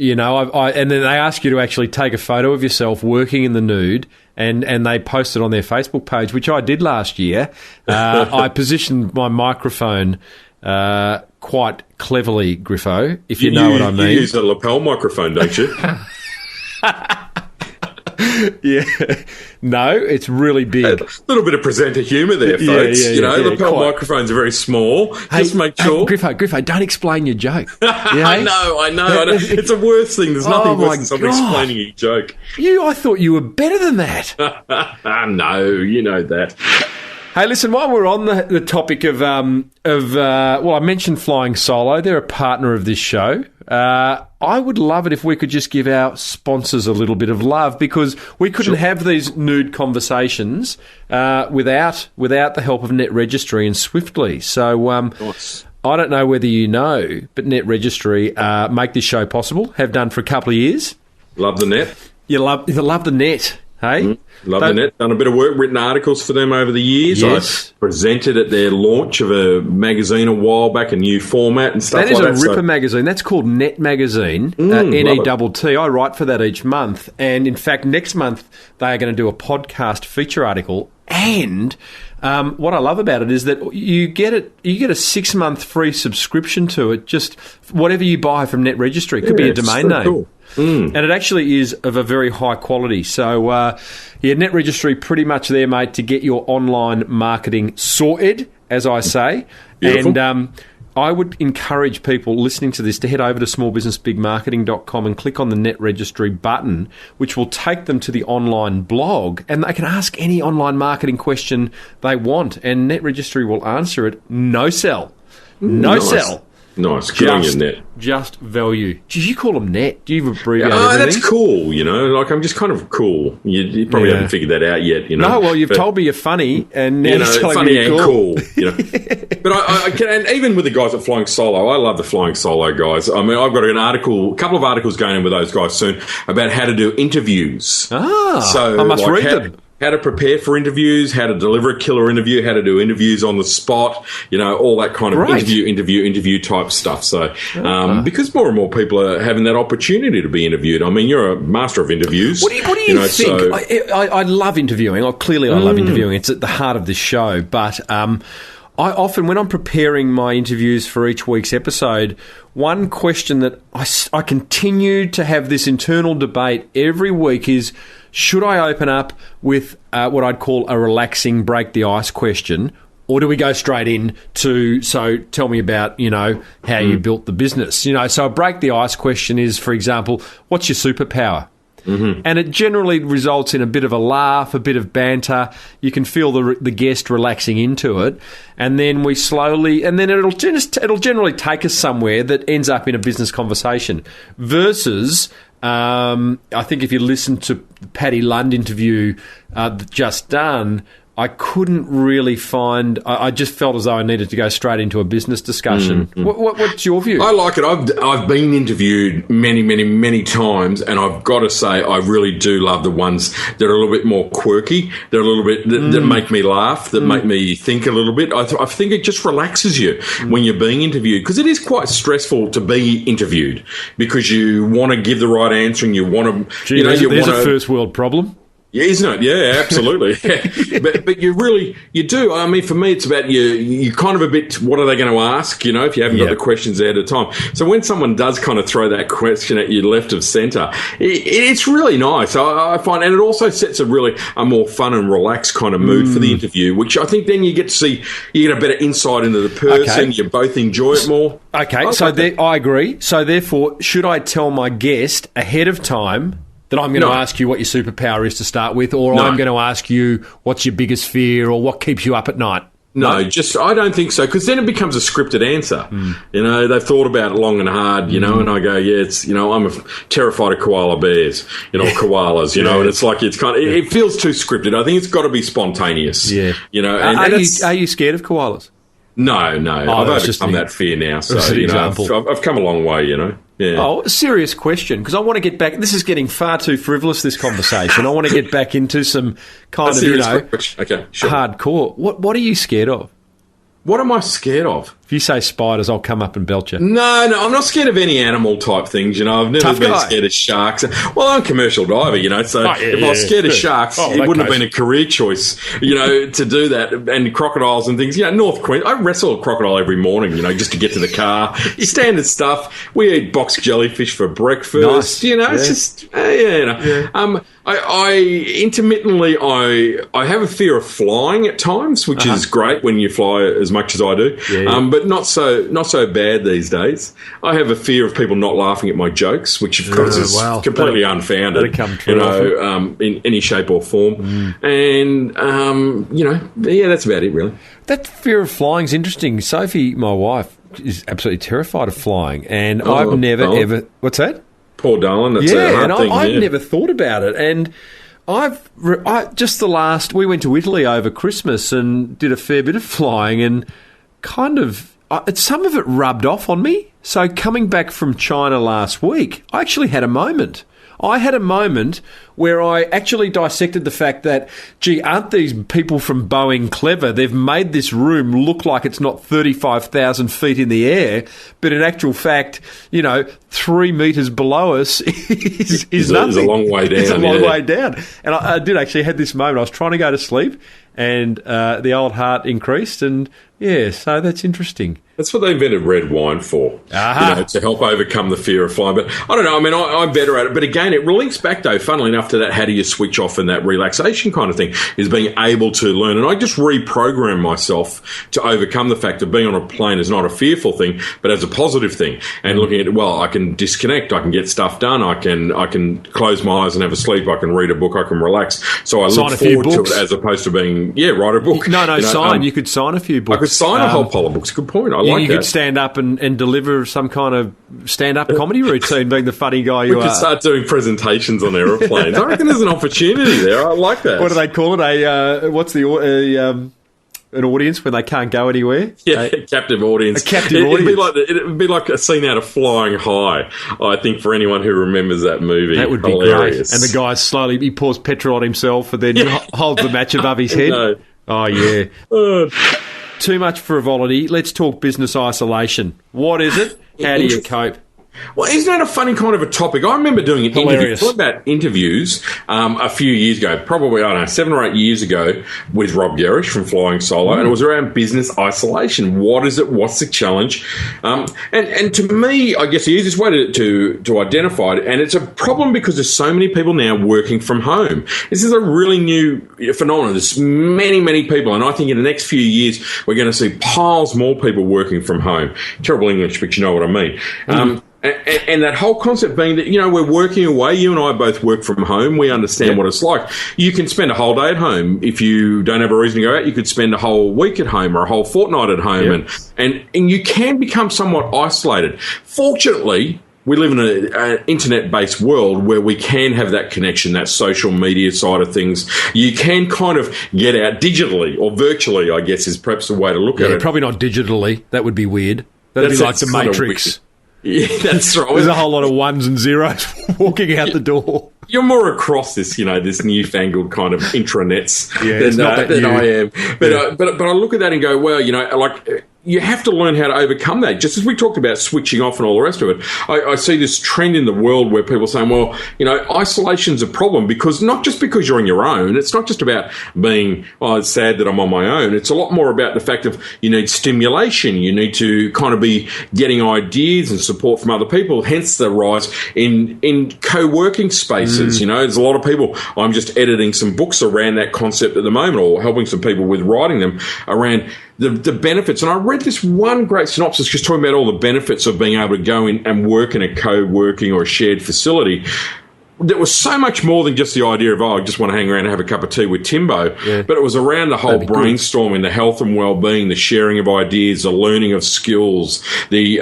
S1: then they ask you to actually take a photo of yourself working in the nude. And they posted on their Facebook page, which I did last year. I positioned my microphone quite cleverly, Griffo, if you know what I mean.
S3: You use a lapel microphone, don't you?
S1: Yeah. No, it's really big.
S3: A little bit of presenter humour there, folks. Lapel microphones are very small. Just make sure.
S1: Griffo, don't explain your joke.
S3: I know. It's the worst thing. There's nothing worse than someone explaining a joke.
S1: I thought you were better than that.
S3: No, you know that.
S1: Hey, listen, while we're on the topic of I mentioned Flying Solo. They're a partner of this show. I would love it if we could just give our sponsors a little bit of love, because we couldn't have these nude conversations without the help of Net Registry and Swiftly. So I don't know whether you know, but Net Registry make this show possible, have done for a couple of years.
S3: Love the net.
S1: You love the net. Hey?
S3: Love the net. Done a bit of work, written articles for them over the years.
S1: Yes.
S3: I presented at their launch of a magazine a while back, a new format and stuff like that.
S1: That is a ripper magazine. That's called Net Magazine, N-E-T-T. I write for that each month. And, in fact, next month they are going to do a podcast feature article. And what I love about it is that you get a 6-month free subscription to it, just whatever you buy from Net Registry. It could be a domain name. Cool. And it actually is of a very high quality. So, Net Registry pretty much there, mate, to get your online marketing sorted, as I say. Beautiful. And I would encourage people listening to this to head over to smallbusinessbigmarketing.com and click on the Net Registry button, which will take them to the online blog, and they can ask any online marketing question they want, and Net Registry will answer it. No sell. No sell.
S3: Nice. Good on your net.
S1: Just value. Did you call them net? Do you abbreviate everything?
S3: That's cool, I'm just kind of cool. You probably haven't figured that out yet,
S1: No, well, you've told me you're funny, and now you're telling
S3: funny
S1: me you're
S3: cool. But I can, and even with the guys at Flying Solo, I love the Flying Solo guys. I mean, I've got a couple of articles going in with those guys soon about how to do interviews.
S1: So I must read them.
S3: How to prepare for interviews, how to deliver a killer interview, how to do interviews on the spot, all that kind of interview type stuff. So, because more and more people are having that opportunity to be interviewed. I mean, you're a master of interviews.
S1: What do you think? So, I love interviewing. Clearly I love interviewing. It's at the heart of this show. But I often, when I'm preparing my interviews for each week's episode, one question that I continue to have this internal debate every week is, should I open up with what I'd call a relaxing break the ice question, or do we go straight in to, so tell me about, how you built the business? So a break the ice question is, for example, what's your superpower? Mm-hmm. And it generally results in a bit of a laugh, a bit of banter. You can feel the guest relaxing into it, and then we slowly, and then it'll generally take us somewhere that ends up in a business conversation. Versus, I think if you listen to Paddy Lund interview just done, I couldn't really find. I just felt as though I needed to go straight into a business discussion. Mm-hmm. What's your view?
S3: I like it. I've been interviewed many times, and I've got to say I really do love the ones that are a little bit more quirky. They're a little bit that make me laugh, that make me think a little bit. I think it just relaxes you when you're being interviewed, because it is quite stressful to be interviewed, because you want to give the right answer and you want to.
S1: There's a first world problem.
S3: Yeah, isn't it? Yeah, absolutely. But you do. I mean, for me, it's about you kind of a bit, what are they going to ask, if you haven't got the questions ahead of time. So when someone does kind of throw that question at you left of centre, it's really nice. I find, and it also sets a more fun and relaxed kind of mood for the interview, which I think then you get to see, you get a better insight into the person, you both enjoy it more.
S1: Okay, I agree. So therefore, should I tell my guest ahead of time that I'm going to ask you what your superpower is to start with, or I'm going to ask you what's your biggest fear, or what keeps you up at night?
S3: No, I don't think so, because then it becomes a scripted answer. They've thought about it long and hard, and I go, I'm terrified of koala bears, koalas, and it's like, it feels too scripted. I think it's got to be spontaneous. Yeah.
S1: Are you scared of koalas?
S3: No. I've overcome that fear now. So, I've come a long way, Yeah.
S1: Oh, a serious question, because I want to get back. This is getting far too frivolous, this conversation. I want to get back into some kind of,
S3: okay, sure.
S1: hardcore. What are you scared of?
S3: What am I scared of?
S1: If If you say spiders, I'll come up and belt you.
S3: No, I'm not scared of any animal type things. I've never been scared of sharks. Well, I'm a commercial diver, so if I was scared of sharks, it wouldn't have been a career choice, to do that. And crocodiles and things. North Queensland, I wrestle a crocodile every morning, just to get to the car. Standard stuff. We eat box jellyfish for breakfast.
S1: Nice.
S3: It's just, I intermittently, I have a fear of flying at times, which is great when you fly as much as I do. But not so bad these days. I have a fear of people not laughing at my jokes, which of course is completely unfounded, in any shape or form. And that's about it, really.
S1: That fear of flying is interesting. Sophie, my wife, is absolutely terrified of flying, and I've never ever. What's that?
S3: Poor darling. That's a hard thing.
S1: I've never thought about it, and we went to Italy over Christmas and did a fair bit of flying, and kind of some of it rubbed off on me. So coming back from China last week, I actually had a moment. I had a moment where I actually dissected the fact that, aren't these people from Boeing clever? They've made this room look like it's not 35,000 feet in the air, but in actual fact, 3 metres below us is nothing.
S3: It's a long way down.
S1: It's a long way down. And I did actually have this moment. I was trying to go to sleep, and the old heart increased, and so that's interesting.
S3: That's what they invented red wine for, to help overcome the fear of flying. But I don't know. I mean, I'm better at it. But again, it links back, though, funnily enough, to that how do you switch off and that relaxation kind of thing, is being able to learn. And I just reprogram myself to overcome the fact that being on a plane is not a fearful thing, but as a positive thing. And looking at, I can disconnect, I can get stuff done, I can close my eyes and have a sleep, I can read a book, I can relax. So I look forward to it as opposed to being, write a book.
S1: Sign. You could sign a few books.
S3: I could sign a whole pile of books. Good point.
S1: You could stand up and deliver some kind of stand-up comedy routine, being the funny guy you are.
S3: We could start doing presentations on aeroplanes. I reckon there's an opportunity there. I like that.
S1: What do they call it? An audience when they can't go anywhere?
S3: Yeah, captive audience.
S1: A captive audience.
S3: It'd be like a scene out of Flying High, I think, for anyone who remembers that movie.
S1: That would be hilarious. Great. And the guy slowly, he pours petrol on himself and then holds the match above his head.
S3: No.
S1: Oh, yeah. Too much frivolity. Let's talk business isolation. What is it? How do you cope?
S3: Well, isn't that a funny kind of a topic? I remember doing an interview about interviews a few years ago, probably, 7 or 8 years ago, with Rob Gerish from Flying Solo, and it was around business isolation. What is it? What's the challenge? And to me, I guess the easiest way to identify it, and it's a problem because there's so many people now working from home. This is a really new phenomenon. There's many, many people, and I think in the next few years, we're going to see piles more people working from home. Terrible English, but you know what I mean. And that whole concept being that, we're working away. You and I both work from home. We understand what it's like. You can spend a whole day at home. If you don't have a reason to go out, you could spend a whole week at home or a whole fortnight at home. And you can become somewhat isolated. Fortunately, we live in an internet-based world where we can have that connection, that social media side of things. You can kind of get out digitally or virtually, I guess, is perhaps the way to look at it.
S1: Probably not digitally. That would be weird. That'd be like the Matrix.
S3: Yeah, that's right.
S1: There's a whole lot of ones and zeros walking out the door.
S3: You're more across this, this newfangled kind of intranets than I am. But I look at that and go, well, you have to learn how to overcome that. Just as we talked about switching off and all the rest of it, I see this trend in the world where people are saying, well, isolation's a problem because not just because you're on your own. It's not just about being, it's sad that I'm on my own. It's a lot more about the fact of you need stimulation. You need to kind of be getting ideas and support from other people, hence the rise in co-working spaces. There's a lot of people. I'm just editing some books around that concept at the moment or helping some people with writing them around the benefits. And I read this one great synopsis just talking about all the benefits of being able to go in and work in a co-working or a shared facility. There was so much more than just the idea of, I just want to hang around and have a cup of tea with Timbo. But it was around the whole brainstorming, the health and well-being, the sharing of ideas, the learning of skills, the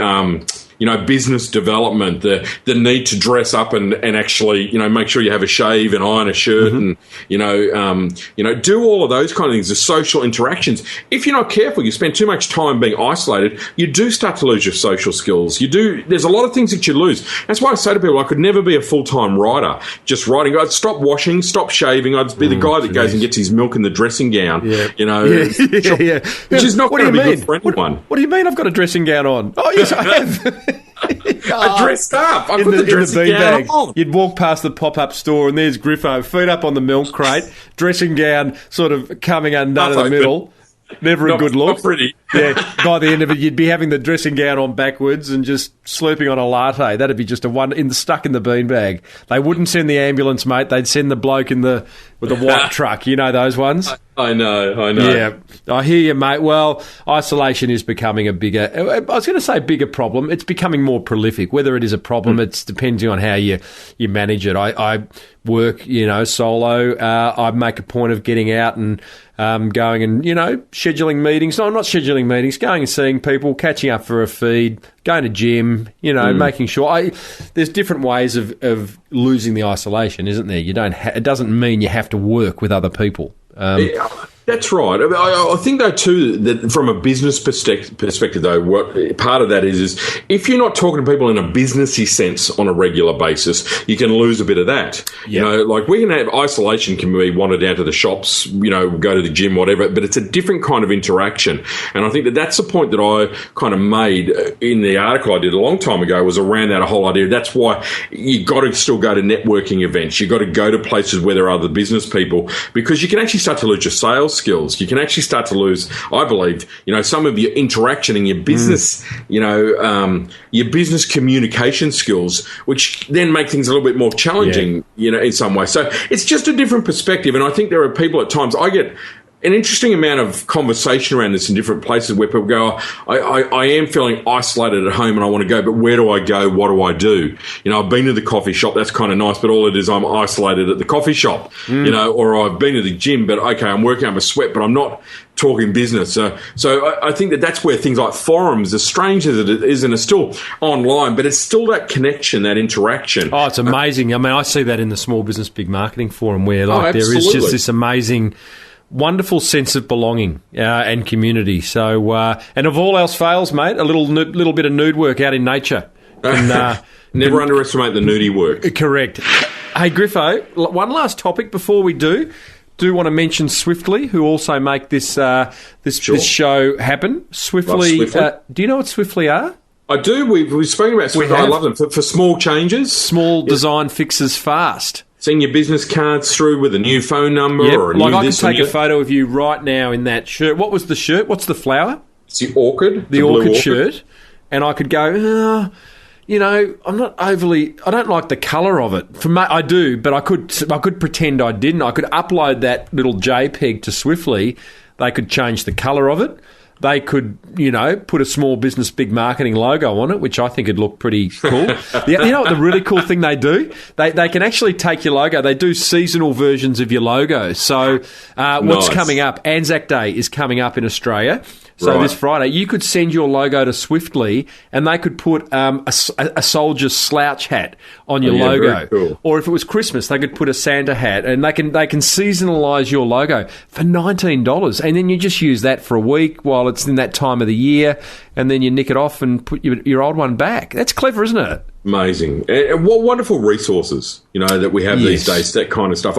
S3: business development, the need to dress up and actually, make sure you have a shave and iron a shirt and, do all of those kind of things, the social interactions. If you're not careful, you spend too much time being isolated, you do start to lose your social skills. There's a lot of things that you lose. That's why I say to people, I could never be a full-time writer, just writing. I'd stop washing, stop shaving. I'd be the guy that goes and gets his milk in the dressing gown, which is not going to be good for anyone.
S1: What do you mean I've got a dressing gown on? Oh, yes, I have.
S3: I dressed up. I put the dressing gown on.
S1: You'd walk past the pop-up store and there's Griffo, feet up on the milk crate, dressing gown sort of coming undone in the middle. Never a good look.
S3: Not pretty.
S1: By the end of it, you'd be having the dressing gown on backwards and just slooping on a latte. That'd be just stuck in the beanbag. They wouldn't send the ambulance, mate. They'd send the bloke with the white truck. You know those ones?
S3: I know.
S1: Yeah, I hear you, mate. Well, isolation is becoming I was going to say bigger problem. It's becoming more prolific. Whether it is a problem, it's depending on how you manage it. I work, solo. I make a point of getting out and going and, scheduling meetings. No, I'm not scheduling meetings, going and seeing people, catching up for a feed, going to gym, making sure. There's different ways of losing the isolation, isn't there? It doesn't mean you have to work with other people.
S3: That's right. I think, though, too, that from a business perspective, though, what part of that is if you're not talking to people in a businessy sense on a regular basis, you can lose a bit of that.
S1: Yep.
S3: Like we can have isolation can be wander down to the shops, go to the gym, whatever, but it's a different kind of interaction. And I think that's the point that I kind of made in the article I did a long time ago was around that whole idea. That's why you got to still go to networking events. You got to go to places where there are other business people because you can actually start to lose your sales skills. You can actually start to lose, I believe, some of your interaction and your business, your business communication skills, which then make things a little bit more challenging, in some way. So it's just a different perspective. And I think there are people at times, I get an interesting amount of conversation around this in different places where people go, I am feeling isolated at home and I want to go, but where do I go? What do I do? I've been to the coffee shop. That's kind of nice, but all it is, I'm isolated at the coffee shop, or I've been to the gym, but okay, I'm working up a sweat, but I'm not talking business. So I think that's where things like forums, as strange as it is, and it's still online, but it's still that connection, that interaction.
S1: Oh, it's amazing. I mean, I see that in the Small Business Big Marketing Forum where there is just this amazing wonderful sense of belonging and community. So, and if all else fails, mate, a little bit of nude work out in nature. And,
S3: never underestimate the nudie work.
S1: Correct. Hey, Griffo, one last topic before we do want to mention Swiftly, who also make this show happen. Swiftly. Do you know what Swiftly are?
S3: I do. We've spoken about Swiftly. I love them for small changes.
S1: Small design fixes fast.
S3: Send your business cards through with a new phone number or a new
S1: I could take a photo of you right now in that shirt. What was the shirt? What's the flower?
S3: It's the orchid.
S1: The orchid shirt. And I could go, I'm not overly. I don't like the colour of it. I do, but I could pretend I didn't. I could upload that little JPEG to Swiftly. They could change the colour of it. They could, put a Small Business Big Marketing logo on it, which I think would look pretty cool. You know what the really cool thing they do? They can actually take your logo. They do seasonal versions of your logo. So what's coming up? Anzac Day is coming up in Australia. So this Friday, you could send your logo to Swiftly and they could put a soldier's slouch hat on your logo.
S3: Very cool.
S1: Or if it was Christmas, they could put a Santa hat and they can seasonalise your logo for $19. And then you just use that for a week while it's in that time of the year and then you nick it off and put your old one back. That's clever, isn't it?
S3: Amazing. And what wonderful resources, that we have these days, that kind of stuff.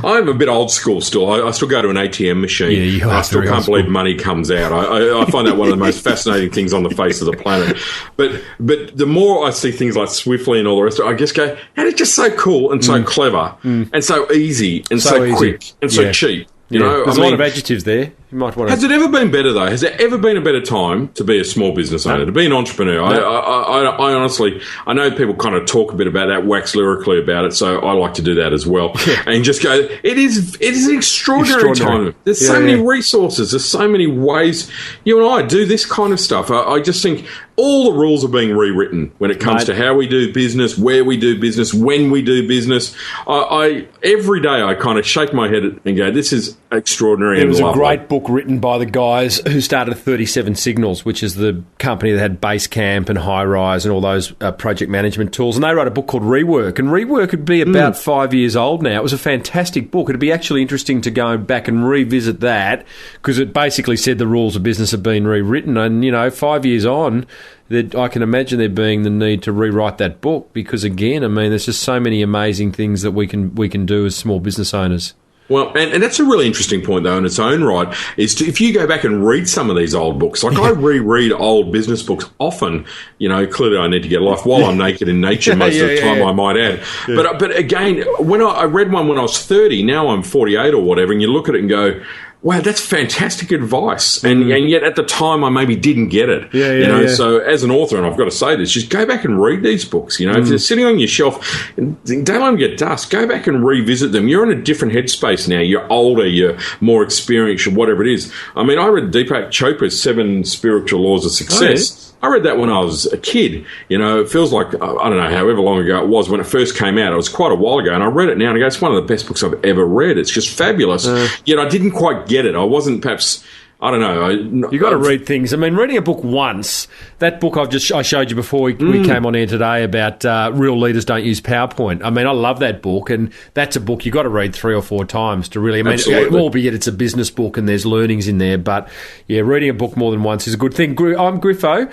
S3: I'm a bit old school still. I still go to an ATM machine.
S1: Yeah,
S3: I still can't believe money comes out. I find that one of the most fascinating things on the face of the planet. But the more I see things like Swiftly and all the rest of it, I just go, and it's just so cool and so clever and so easy and so quick and so cheap.
S1: There's a lot of adjectives there. You might want to.
S3: Has it ever been better, though? Has there ever been a better time to be a small business owner, to be an entrepreneur? No. I honestly, I know people kind of talk a bit about that, wax lyrically about it, so I like to do that as well. And just go, it is an extraordinary time. There's so many resources. There's so many ways. You and I do this kind of stuff. I just think all the rules are being rewritten when it comes to how we do business, where we do business, when we do business. Every day I kind of shake my head and go, this is extraudinary and lovely.
S1: There was a great book book written by the guys who started 37 Signals, which is the company that had Basecamp and High Rise and all those project management tools. And they wrote a book called Rework. And Rework would be about 5 years old now. It was a fantastic book. It'd be actually interesting to go back and revisit that, because it basically said the rules of business have been rewritten. And, 5 years on, I can imagine there being the need to rewrite that book, because, again, there's just so many amazing things that we can do as small business owners.
S3: Well, and that's a really interesting point, though, in its own right, if you go back and read some of these old books, like I reread old business books often, clearly I need to get a life while I'm naked in nature most of the time, I might add. Yeah. But again, when I read one when I was 30, now I'm 48 or whatever, and you look at it and go, wow, that's fantastic advice. And yet at the time I maybe didn't get it. So as an author, and I've got to say this, just go back and read these books. If they're sitting on your shelf, don't let them get dust. Go back and revisit them. You're in a different headspace now. You're older, you're more experienced, or whatever it is. I read Deepak Chopra's 7 Spiritual Laws of Success. Oh, yeah. I read that when I was a kid. It feels like, I don't know, however long ago it was when it first came out. It was quite a while ago, and I read it now, and I go, it's one of the best books I've ever read. It's just fabulous. Yet I didn't quite get it. I wasn't perhaps... I don't know.
S1: You got to read things. Reading a book once. That book I showed you before we came on air today about real leaders don't use PowerPoint. I love that book, and that's a book you got to read 3 or 4 times to really. Albeit it's a business book and there's learnings in there, but reading a book more than once is a good thing. I'm Griffo.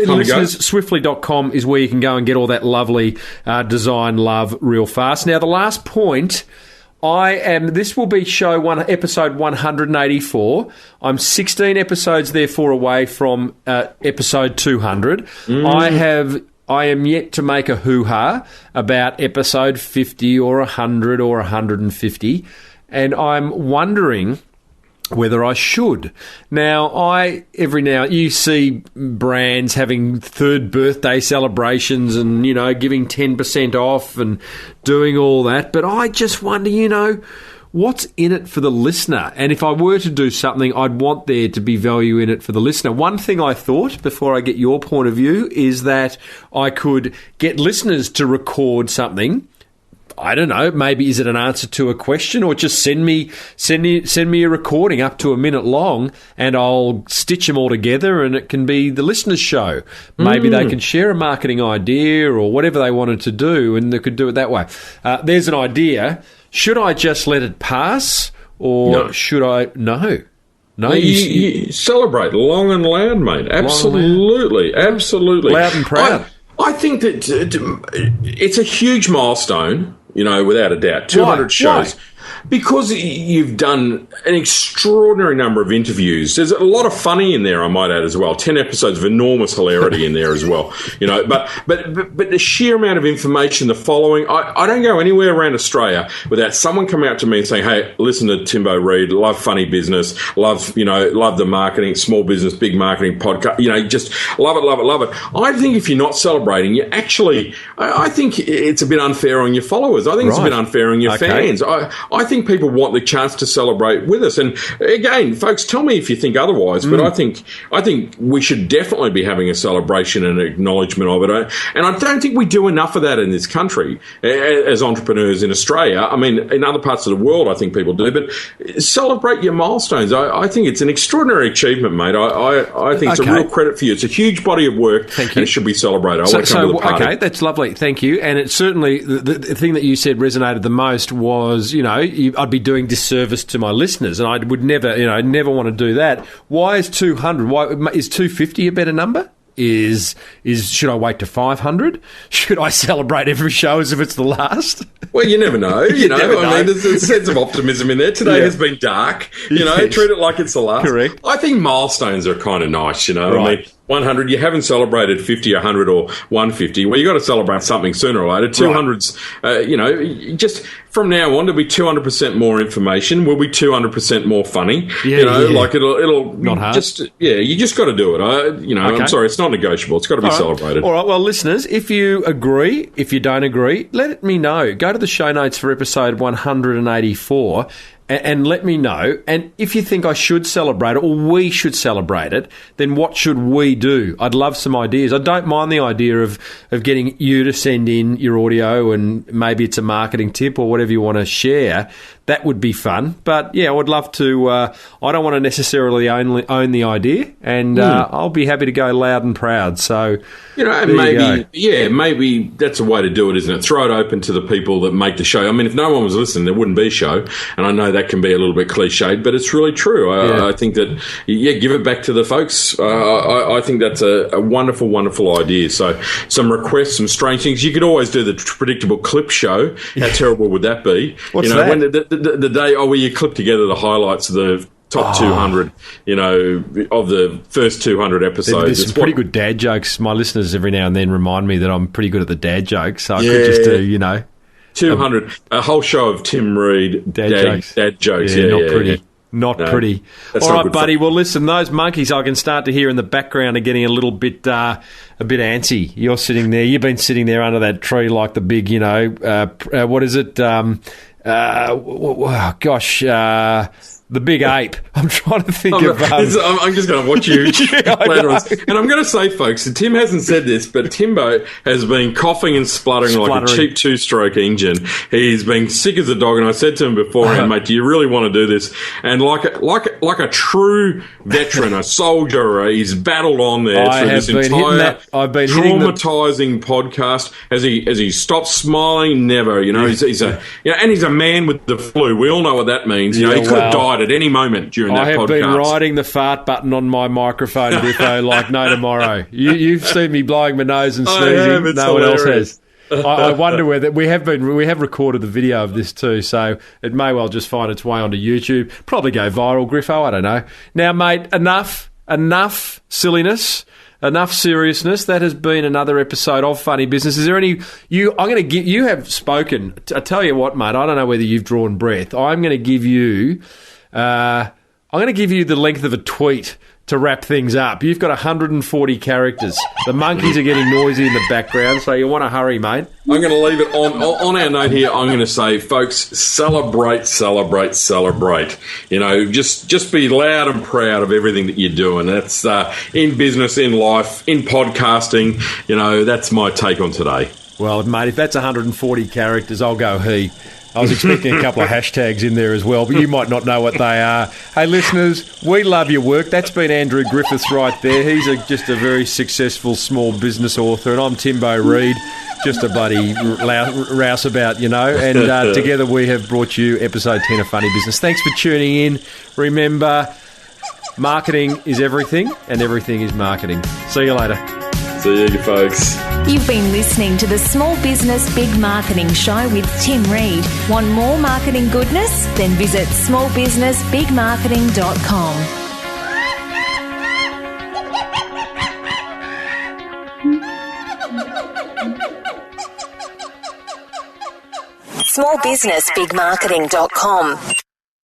S1: Listeners, Swiftly.com is where you can go and get all that lovely design love real fast. Now, the last point. This will be episode 184. I'm 16 episodes therefore away from episode 200. I am yet to make a hoo-ha about episode 50 or 100 or 150, and I'm wondering whether I should. Now, every now you see brands having 3rd birthday celebrations and, giving 10% off and doing all that. But I just wonder, what's in it for the listener? And if I were to do something, I'd want there to be value in it for the listener. One thing I thought, before I get your point of view, is that I could get listeners to record something. I don't know, maybe is it an answer to a question, or just send me a recording up to a minute long and I'll stitch them all together and it can be the listener's show. Maybe they can share a marketing idea or whatever they wanted to do, and they could do it that way. There's an idea. Should I just let it pass, or should I? No.
S3: You celebrate long and loud, mate. Absolutely.
S1: Loud and proud.
S3: I think that it's a huge milestone, without a doubt. 200 shows. Why? Because you've done an extraordinary number of interviews. There's a lot of funny in there, I might add, as well. 10 episodes of enormous hilarity in there as well. But the sheer amount of information, the following, I don't go anywhere around Australia without someone coming up to me and saying, hey, listen to Timbo Reid, love funny business, love the marketing, small business, big marketing podcast, just love it. I think if you're not celebrating, I think it's a bit unfair on your followers. I think it's a bit unfair on your fans. I think people want the chance to celebrate with us. And again, folks, tell me if you think otherwise, but I think we should definitely be having a celebration and acknowledgement of it. And I don't think we do enough of that in this country as entrepreneurs in Australia. In other parts of the world, I think people do, but celebrate your milestones. I think it's an extraordinary achievement, mate. I think it's a real credit for you. It's a huge body of work.
S1: Thank you.
S3: And it should be celebrated. I want to come to the party.
S1: Okay, that's lovely. Thank you. And it's certainly the thing that you said resonated the most was, I'd be doing disservice to my listeners, and I would never want to do that. Why is 200? Why is 250 a better number? Is should I wait to 500? Should I celebrate every show as if it's the last?
S3: Well, you never know. There's a sense of optimism in there. Today has been dark. Treat it like it's the last.
S1: Correct.
S3: I think milestones are kind of nice.
S1: Right.
S3: 100, you haven't celebrated 50, 100 or 150. Well, you got to celebrate something sooner or later. 200's, just from now on, there'll be 200% more information. We'll be 200% more funny. Like it'll
S1: not hard.
S3: You just got to do it. I'm sorry, it's not negotiable. It's got to be celebrated.
S1: All right. Well, listeners, if you agree, if you don't agree, let me know. Go to the show notes for episode 184. And let me know. And if you think I should celebrate it, or we should celebrate it, then what should we do? I'd love some ideas. I don't mind the idea of getting you to send in your audio, and maybe it's a marketing tip or whatever you want to share. that would be fun. But, yeah, I would love to I don't want to necessarily own the idea, and I'll be happy to go loud and proud. So,
S3: and maybe that's a way to do it, isn't it? Throw it open to the people that make the show. I mean, if no one was listening, there wouldn't be a show. And I know that can be a little bit cliched, but it's really true. I think that, give it back to the folks. I think that's a wonderful, wonderful idea. So some requests, some strange things. You could always do the predictable clip show. How terrible would that be?
S1: What's that?
S3: When the day, where you clip together the highlights of the top 200, of the first 200 episodes.
S1: There's some pretty good dad jokes. My listeners every now and then remind me that I'm pretty good at the dad jokes, so I could just do,
S3: 200, a whole show of Tim Reid dad jokes.
S1: Not pretty. Not pretty. All right, buddy. Well, listen, those monkeys I can start to hear in the background are getting a little bit antsy. You're sitting there. You've been sitting there under that tree like the big, what is it? The big ape. I'm trying to think of...
S3: I'm just going to watch you. And I'm going to say, folks, that Tim hasn't said this, but Timbo has been coughing and spluttering like a cheap two-stroke engine. He's been sick as a dog, and I said to him beforehand, mate, do you really want to do this? And like a true veteran, a soldier, he's battled on there through this entire traumatising podcast. Has he stopped smiling? Never. He's a man with the flu. We all know what that means. He could have died at any moment during that podcast.
S1: I have been riding the fart button on my microphone, Griffo, like no tomorrow. You've seen me blowing my nose and sneezing. No one else has. I wonder whether we have recorded the video of this too, so it may well just find its way onto YouTube. Probably go viral, Griffo. I don't know. Now, mate, enough silliness. Enough seriousness. That has been another episode of Funny Business. Is there any... You have spoken. I tell you what, mate, I don't know whether you've drawn breath. I'm going to give you... the length of a tweet to wrap things up. You've got 140 characters. The monkeys are getting noisy in the background, so you want to hurry, mate.
S3: I'm going to leave it on our note here. I'm going to say, folks, celebrate. Just be loud and proud of everything that you're doing. That's in business, in life, in podcasting. That's my take on today.
S1: Well, mate, if that's 140 characters, I'll go he. I was expecting a couple of hashtags in there as well, but you might not know what they are. Hey, listeners, we love your work. That's been Andrew Griffiths right there. He's just a very successful small business author, and I'm Timbo Reid, just a bloody rouseabout, and together we have brought you episode 10 of Funny Business. Thanks for tuning in. Remember, marketing is everything, and everything is marketing. See you later.
S3: See you, folks.
S2: You've been listening to the Small Business Big Marketing Show with Tim Reid. Want more marketing goodness? Then visit smallbusinessbigmarketing.com. smallbusinessbigmarketing.com